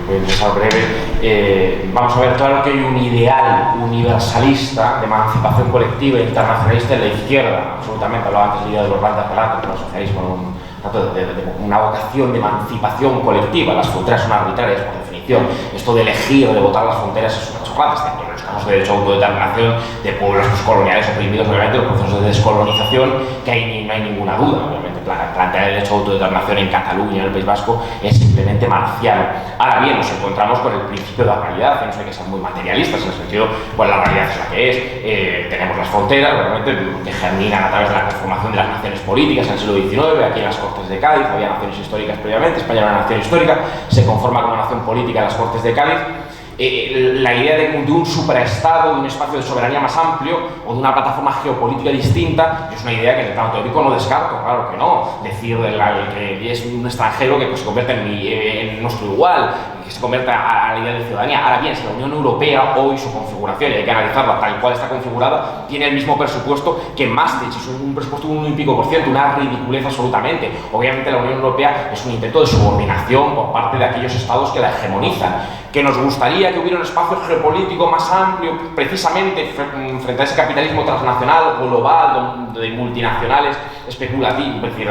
S1: Voy a empezar breve. Vamos a ver, claro que hay un ideal universalista de emancipación colectiva e internacionalista en la izquierda, absolutamente. Hablaba antes de los grandes relatos del socialismo, una vocación de emancipación colectiva. Las fronteras son arbitrarias por definición. Esto de elegir o de votar las fronteras es una chorrada. En los casos de derecho a autodeterminación de pueblos coloniales oprimidos, obviamente, los procesos de descolonización, que no hay ninguna duda, obviamente. Plantear el derecho a autodeterminación en Cataluña, en el País Vasco, es simplemente marcial. Ahora bien, nos encontramos con el principio de la realidad, y no hay que ser muy materialistas en el sentido, pues la realidad es la que es. Tenemos las fronteras, realmente, que germinan a través de la conformación de las naciones políticas en el siglo XIX, aquí en las Cortes de Cádiz, había naciones históricas previamente, España era una nación histórica, se conforma como nación política en las Cortes de Cádiz. La idea de un supraestado, de un espacio de soberanía más amplio o de una plataforma geopolítica distinta es una idea que en el plano teórico no descarto, claro que no. Decir que es un extranjero que se convierte en nuestro igual, que se convierta a la idea de ciudadanía. Ahora bien, si la Unión Europea hoy su configuración, y hay que analizarla tal cual está configurada, tiene el mismo presupuesto que Maastricht, es un presupuesto de 1,5%, una ridiculez absolutamente. Obviamente la Unión Europea es un intento de subordinación por parte de aquellos estados que la hegemonizan. Que nos gustaría que hubiera un espacio geopolítico más amplio, precisamente frente a ese capitalismo transnacional, global, de multinacionales especulativas, es decir,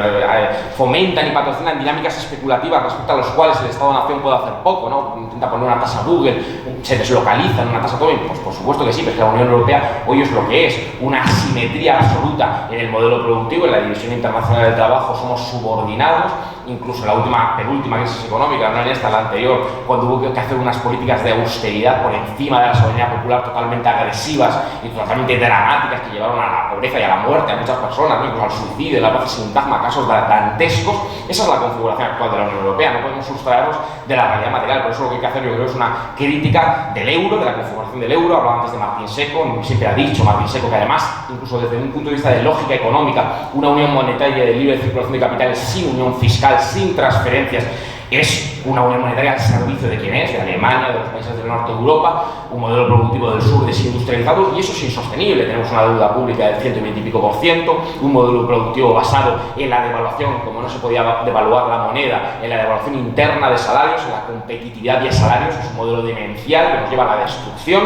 S1: fomentan y patrocinan dinámicas especulativas respecto a los cuales el Estado-Nación puede hacer poco, ¿no? Intenta poner una tasa Google, se deslocalizan una tasa Tobin, pues por supuesto que sí, pero es que la Unión Europea hoy es lo que es, una asimetría absoluta en el modelo productivo, en la división internacional del trabajo somos subordinados, incluso en la penúltima crisis económica, no en esta, en la anterior, cuando hubo que hacer unas políticas de austeridad por encima de la soberanía popular totalmente agresivas y totalmente dramáticas que llevaron a la pobreza y a la muerte a muchas personas, ¿no? Incluso al suicidio, la plaza sintagma, casos dantescos. Esa es la configuración actual de la Unión Europea, no podemos sustraernos de la realidad material, por eso lo que hay que hacer yo creo es una crítica del euro, de la configuración del euro. Hablaba antes de Martín Seco, siempre ha dicho Martín Seco que además, incluso desde un punto de vista de lógica económica, una unión monetaria de libre circulación de capitales sin unión fiscal, sin transferencias, es una unión monetaria al servicio de quién es, de Alemania, de los países del norte de Europa, un modelo productivo del sur desindustrializado, y eso es insostenible. Tenemos una deuda pública del 120 y pico %, un modelo productivo basado en la devaluación, como no se podía devaluar la moneda, en la devaluación interna de salarios, en la competitividad de salarios, es un modelo demencial que nos lleva a la destrucción,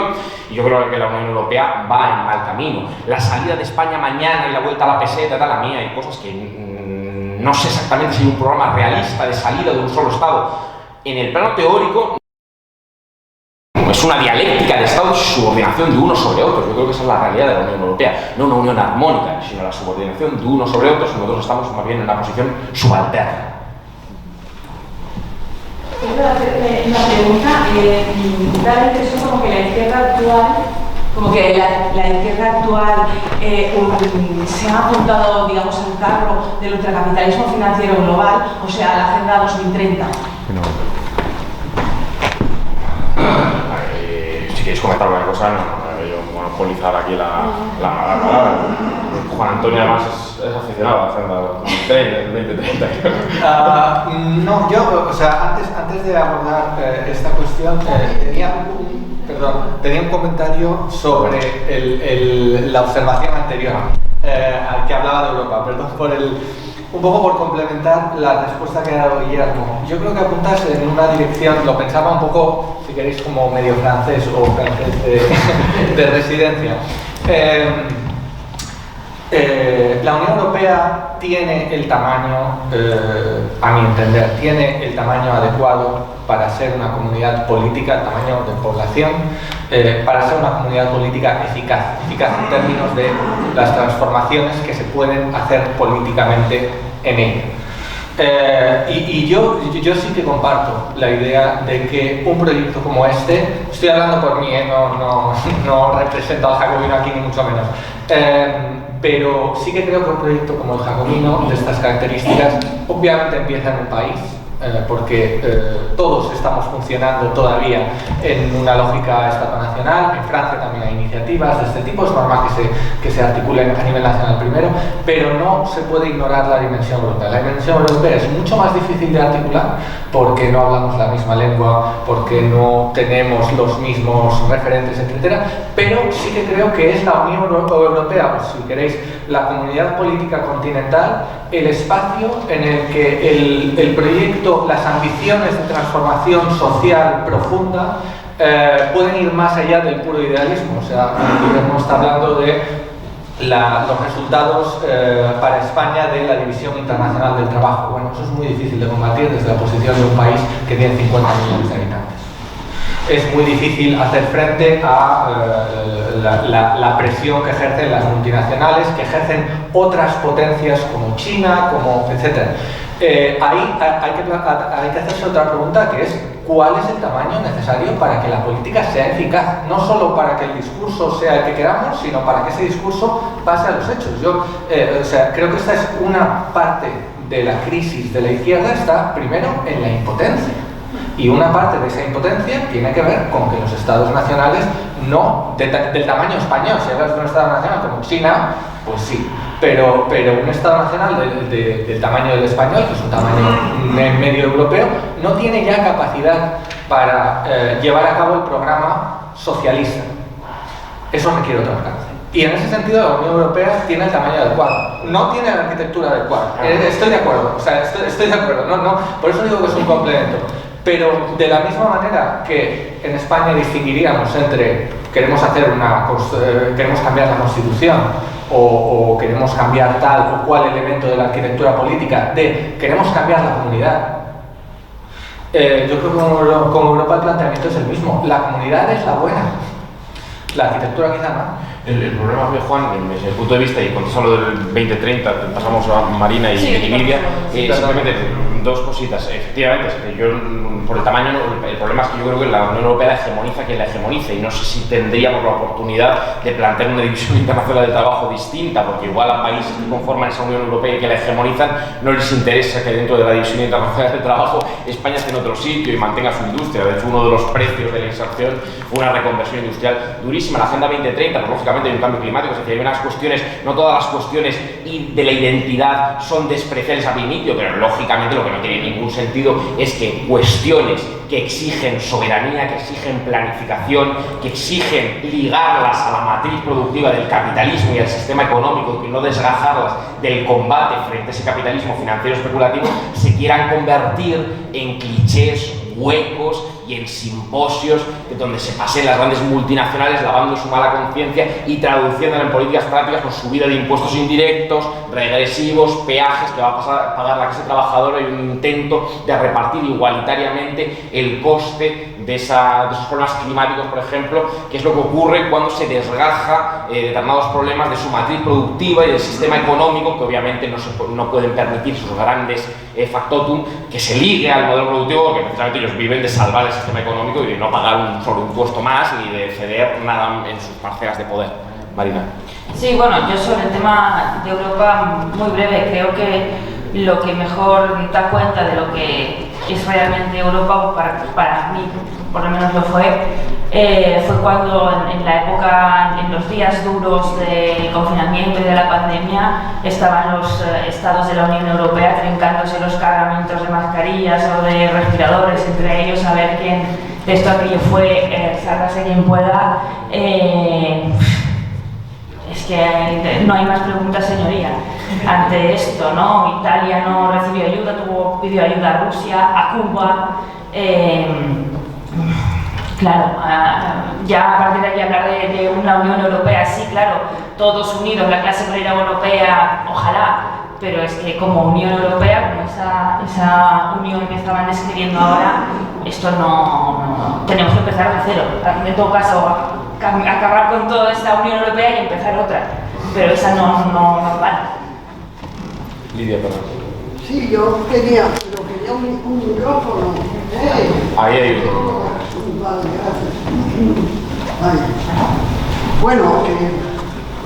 S1: y yo creo que la Unión Europea va en mal camino. La salida de España mañana y la vuelta a la peseta, tal, a mí hay cosas que no sé exactamente si hay un programa realista de salida de un solo Estado. En el plano teórico es una dialéctica de Estados y subordinación de unos sobre otros. Yo creo que esa es la realidad de la Unión Europea, no una unión armónica, sino la subordinación de unos sobre otros, y nosotros estamos más bien en una posición subalterna.
S5: Quiero hacerle una pregunta. Da la impresión como que la izquierda actual se ha apuntado, digamos, al carro del ultracapitalismo financiero global, o sea, a la Agenda 2030.
S1: Si queréis comentar alguna cosa, no yo monopolizar aquí la palabra. Juan Antonio además es aficionado a la Agenda 2030.
S3: No, yo, o sea, antes de abordar esta cuestión, tenía un comentario sobre la observación anterior al que hablaba de Europa. Un poco por complementar la respuesta que ha dado Guillermo. Yo creo que apuntas en una dirección, lo pensaba un poco, si queréis, como medio francés o francés de residencia. La Unión Europea tiene el tamaño, a mi entender, tiene el tamaño adecuado para ser una comunidad política, el tamaño de población, para ser una comunidad política eficaz en términos de las transformaciones que se pueden hacer políticamente en ella. Y yo sí que comparto la idea de que un proyecto como este, estoy hablando por mí, no represento al jacobino aquí ni mucho menos, pero sí que creo que un proyecto como el jacobino, de estas características, obviamente empieza en un país, porque todos estamos funcionando todavía en una lógica estado-nacional. En Francia también hay iniciativas de este tipo, es normal que se articulen a nivel nacional primero, pero no se puede ignorar la dimensión europea. La dimensión europea es mucho más difícil de articular porque no hablamos la misma lengua, porque no tenemos los mismos referentes, etc. Pero sí que creo que es la Unión Europea, o si queréis, la comunidad política continental, el espacio en el que el proyecto, las ambiciones de transformación social profunda pueden ir más allá del puro idealismo. O sea, Guillermo está hablando de los resultados para España de la División Internacional del Trabajo. Bueno, eso es muy difícil de combatir desde la posición de un país que tiene 50 millones de habitantes. Es muy difícil hacer frente a la presión que ejercen las multinacionales, que ejercen otras potencias como China, como etc. Ahí hay que hacerse otra pregunta, que es ¿cuál es el tamaño necesario para que la política sea eficaz? No solo para que el discurso sea el que queramos, sino para que ese discurso pase a los hechos. Yo creo que esta es una parte de la crisis de la izquierda, está primero en la impotencia. Y una parte de esa impotencia tiene que ver con que los estados nacionales no, del tamaño español, si hablas de un estado nacional como China, pues sí, pero un estado nacional del tamaño del español, que es un tamaño medio europeo, no tiene ya capacidad para llevar a cabo el programa socialista. Eso requiere otro alcance. Y en ese sentido la Unión Europea tiene el tamaño adecuado, no tiene la arquitectura adecuada. Estoy de acuerdo, estoy de acuerdo, por eso digo que es un complemento. Pero de la misma manera que en España distinguiríamos entre queremos cambiar la Constitución o queremos cambiar tal o cual elemento de la arquitectura política, de queremos cambiar la comunidad. Yo creo que con Europa el planteamiento es el mismo. La comunidad es la buena, la arquitectura quizá no.
S1: El problema, Juan, desde el punto de vista, y contestando lo del 2030, pasamos a Marina y Lidia, simplemente dos cositas. Efectivamente, es que yo, por el tamaño, el problema es que yo creo que la Unión Europea hegemoniza quien la hegemonice, y no sé si tendríamos la oportunidad de plantear una división internacional del trabajo distinta, porque igual a países que conforman esa Unión Europea y que la hegemonizan no les interesa que dentro de la división internacional del trabajo España esté en otro sitio y mantenga su industria. De hecho, uno de los precios de la inserción fue una reconversión industrial durísima. La Agenda 2030, pues, lógicamente hay un cambio climático, es decir, hay unas cuestiones, no todas las cuestiones de la identidad son despreciables al principio, pero lógicamente lo que no tiene ningún sentido es que cuestiones que exigen soberanía, que exigen planificación, que exigen ligarlas a la matriz productiva del capitalismo y al sistema económico, y no desgajarlas del combate frente a ese capitalismo financiero especulativo, se quieran convertir en clichés huecos y en simposios donde se pasen las grandes multinacionales lavando su mala conciencia y traduciéndola en políticas prácticas con subida de impuestos indirectos, regresivos, peajes que va a pagar la clase trabajadora y un intento de repartir igualitariamente el coste de esos problemas climáticos, por ejemplo, que es lo que ocurre cuando se desgaja determinados problemas de su matriz productiva y del sistema económico, que obviamente no pueden permitir sus grandes factotum que se ligue al modelo productivo, porque precisamente ellos viven de salvar el sistema económico y de no pagar un solo impuesto más ni de ceder nada en sus parcelas de poder. Marina.
S2: Sí, bueno, yo sobre el tema de Europa, muy breve, creo que lo que mejor da cuenta de lo que es realmente Europa, para mí por lo menos lo fue cuando en la época, en los días duros de confinamiento y de la pandemia, estaban los estados de la Unión Europea trincándose los cargamentos de mascarillas o de respiradores entre ellos, a ver quién de esto aquello fue, sálvase quien pueda. Es que no hay más preguntas, señoría, ante esto, ¿no? Italia no recibió ayuda, pidió ayuda a Rusia, a Cuba. Claro, ya a partir de aquí hablar de una Unión Europea, sí, claro, todos unidos, la clase obrera europea, ojalá, pero es que como Unión Europea, como esa unión que estaban describiendo ahora, esto no tenemos que empezar de cero. En todo caso, acabar con toda esta Unión Europea y empezar otra, pero esa no vale.
S1: Lidia, perdón.
S6: Sí, yo quería un micrófono.
S1: Ahí hay uno.
S6: Vale, gracias. Vale. Bueno,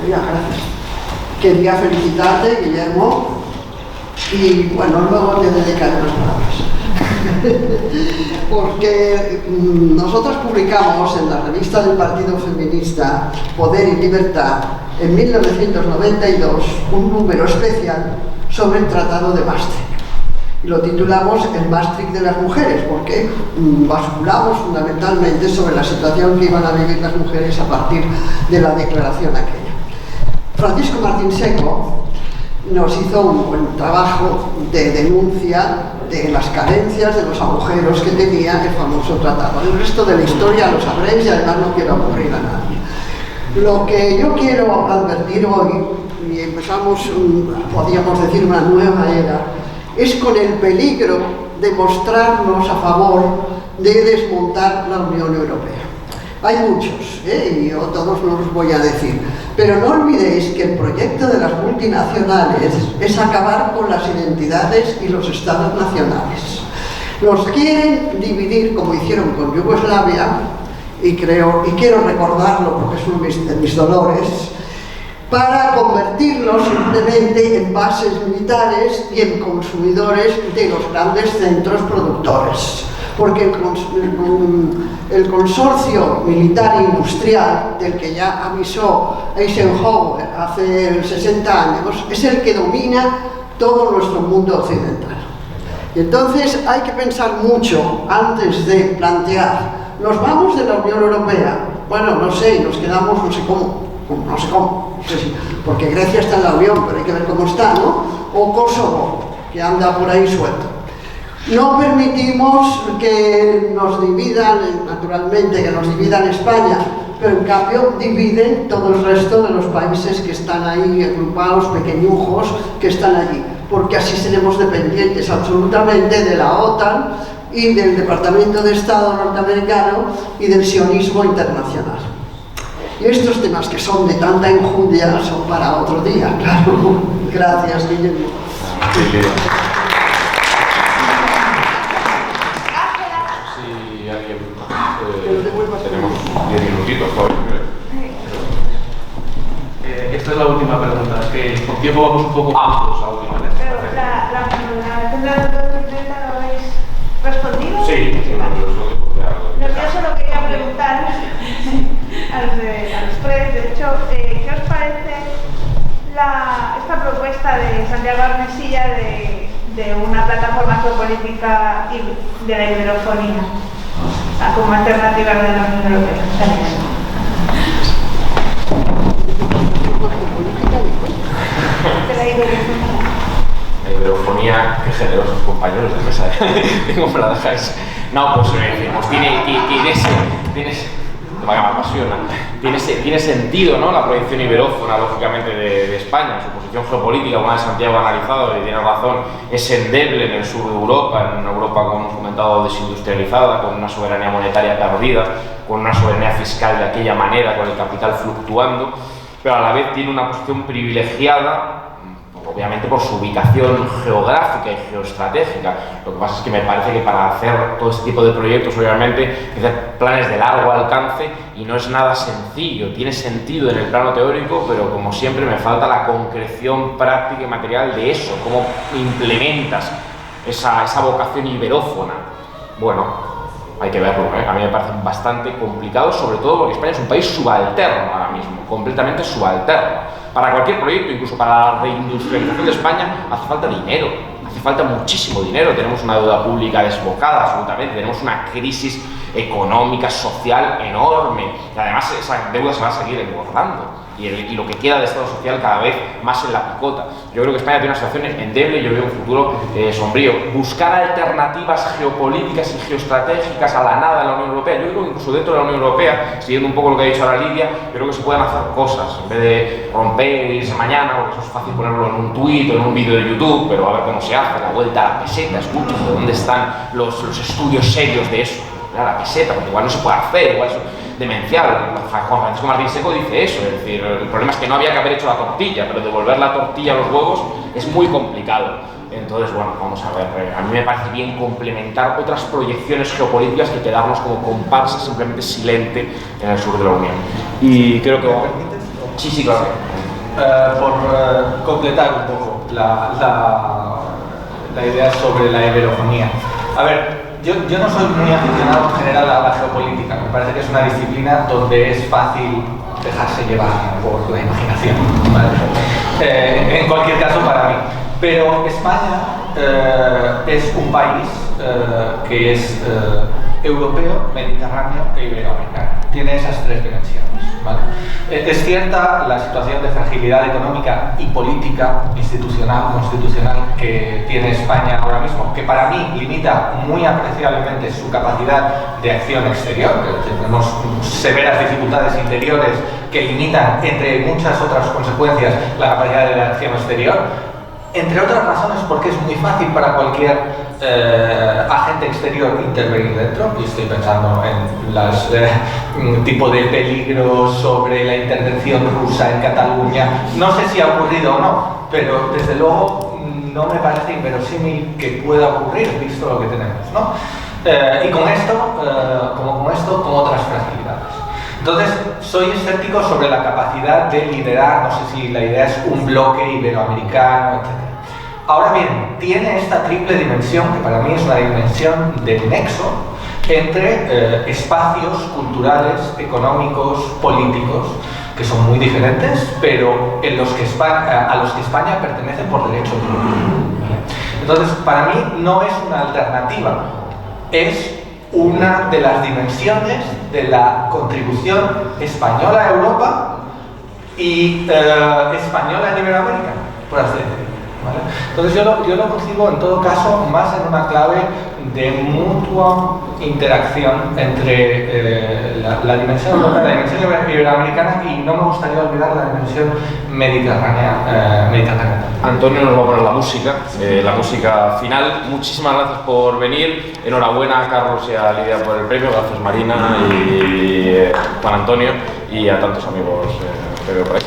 S6: gracias. Quería felicitarte, Guillermo, y bueno, luego te dedicaré unas palabras. Porque nosotros publicamos en la revista del Partido Feminista Poder y Libertad en 1992 un número especial sobre el Tratado de Maastricht. Y lo titulamos El Maastricht de las mujeres, porque basculamos fundamentalmente sobre la situación que iban a vivir las mujeres a partir de la declaración aquella. Francisco Martín Seco nos hizo un buen trabajo de denuncia de las carencias, de los agujeros que tenía el famoso tratado. El resto de la historia lo sabréis y además no quiero aburrir a nadie. Lo que yo quiero advertir hoy, y empezamos, podríamos decir, una nueva era, es con el peligro de mostrarnos a favor de desmontar la Unión Europea. Hay muchos, y yo todos no los voy a decir, pero no olvidéis que el proyecto de las multinacionales es acabar con las identidades y los estados nacionales. Los quieren dividir como hicieron con Yugoslavia, y quiero recordarlo porque es uno de mis dolores, para convertirlos simplemente en bases militares y en consumidores de los grandes centros productores. Porque el consorcio militar e industrial del que ya avisó Eisenhower hace 60 años es el que domina todo nuestro mundo occidental. Y entonces hay que pensar mucho antes de plantear, ¿nos vamos de la Unión Europea? Bueno, no sé, y nos quedamos no sé cómo, no sé si, porque Grecia está en la Unión, pero hay que ver cómo está, ¿no? O Kosovo, que anda por ahí suelto. No permitimos que nos dividan, naturalmente, que nos dividan España, pero en cambio dividen todo el resto de los países que están ahí agrupados, pequeñujos, que están allí, porque así seremos dependientes absolutamente de la OTAN y del Departamento de Estado norteamericano y del sionismo internacional. Y estos temas que son de tanta enjundia son para otro día, claro. Gracias, Guillermo.
S1: Tenemos 10 minutitos todavía.
S7: Esta es la última pregunta, es que con tiempo vamos un poco justos a última vez.
S8: Pero la doctrina lo habéis respondido.
S1: Sí,
S8: No, yo solo quería preguntar a los tres, de hecho, ¿qué os parece esta propuesta de Santiago Arnesilla de una plataforma geopolítica y de la iberofonía como alternativa a la de la Unión Europea?
S1: La iberofonía, qué generosos compañeros de mesa. Tengo me la dejáis. No, pues tiene sentido, ¿no? La proyección iberófona, lógicamente, de España, su posición geopolítica, como de Santiago ha analizado, y tiene razón, es endeble en el sur de Europa, en una Europa, como hemos comentado, desindustrializada, con una soberanía monetaria perdida, con una soberanía fiscal de aquella manera, con el capital fluctuando, pero a la vez tiene una posición privilegiada, obviamente por su ubicación geográfica y geoestratégica. Lo que pasa es que me parece que para hacer todo este tipo de proyectos, obviamente, hay que hacer planes de largo alcance y no es nada sencillo. Tiene sentido en el plano teórico, pero como siempre me falta la concreción práctica y material de eso, cómo implementas esa vocación iberófona. Bueno, hay que verlo, ¿eh? A mí me parece bastante complicado, sobre todo porque España es un país subalterno ahora mismo, completamente subalterno. Para cualquier proyecto, incluso para la reindustrialización de España, hace falta dinero, hace falta muchísimo dinero. Tenemos una deuda pública desbocada absolutamente, tenemos una crisis económica, social enorme, y además esa deuda se va a seguir engordando. y lo que queda de Estado social cada vez más en la picota. Yo creo que España tiene una situación endeble y yo veo un futuro sombrío. Buscar alternativas geopolíticas y geoestratégicas a la nada en la Unión Europea. Yo creo que incluso dentro de la Unión Europea, siguiendo un poco lo que ha dicho ahora Lidia, yo creo que se pueden hacer cosas en vez de romper y irse mañana, porque eso es fácil ponerlo en un tuit o en un vídeo de YouTube, pero a ver cómo se hace, la vuelta a la peseta, escuchen de dónde están los estudios serios de eso. La peseta, porque igual no se puede hacer, igual es demencial. Juan Francisco Martín Seco dice eso, es decir, el problema es que no había que haber hecho la tortilla, pero devolver la tortilla a los huevos es muy complicado. Entonces, bueno, vamos a ver, a mí me parece bien complementar otras proyecciones geopolíticas que quedarnos como comparsa simplemente silente en el sur de la Unión. Y creo que...
S3: ¿Me permites?
S1: Sí, sí, claro.
S3: Por completar un poco la idea sobre la iberofonía. A ver, yo no soy muy aficionado en general a la geopolítica. Me parece que es una disciplina donde es fácil dejarse llevar por la imaginación, ¿vale? En cualquier caso para mí. Pero España es un país que es europeo, mediterráneo e iberoamericano. Tiene esas tres dimensiones, ¿vale? Es cierta la situación de fragilidad económica y política, institucional, constitucional que tiene España ahora mismo, que para mí limita muy apreciablemente su capacidad de acción exterior. Tenemos severas dificultades interiores que limitan, entre muchas otras consecuencias, la capacidad de acción exterior. Entre otras razones porque es muy fácil para cualquier agente exterior intervenir dentro, y estoy pensando en los tipo de peligros sobre la intervención rusa en Cataluña. No sé si ha ocurrido o no, pero desde luego no me parece inverosímil que pueda ocurrir, visto lo que tenemos, ¿no? Y con esto, como otras fragilidades. Entonces, soy escéptico sobre la capacidad de liderar, no sé si la idea es un bloque iberoamericano, etc. Ahora bien, tiene esta triple dimensión, que para mí es una dimensión de nexo entre espacios culturales, económicos, políticos, que son muy diferentes, pero a los que España pertenece por derecho propio. Entonces, para mí no es una alternativa, es una de las dimensiones de la contribución española a Europa y española en Iberoamérica, por así decirlo, ¿vale? Entonces yo lo concibo en todo caso más en una clave de mutua interacción entre la dimensión europea, la dimensión iberoamericana, y no me gustaría olvidar la dimensión mediterránea.
S1: Antonio nos va a poner la música final. Muchísimas gracias por venir. Enhorabuena a Carlos y a Lidia por el premio. Gracias Marina y Juan Antonio y a tantos amigos que veo por ahí.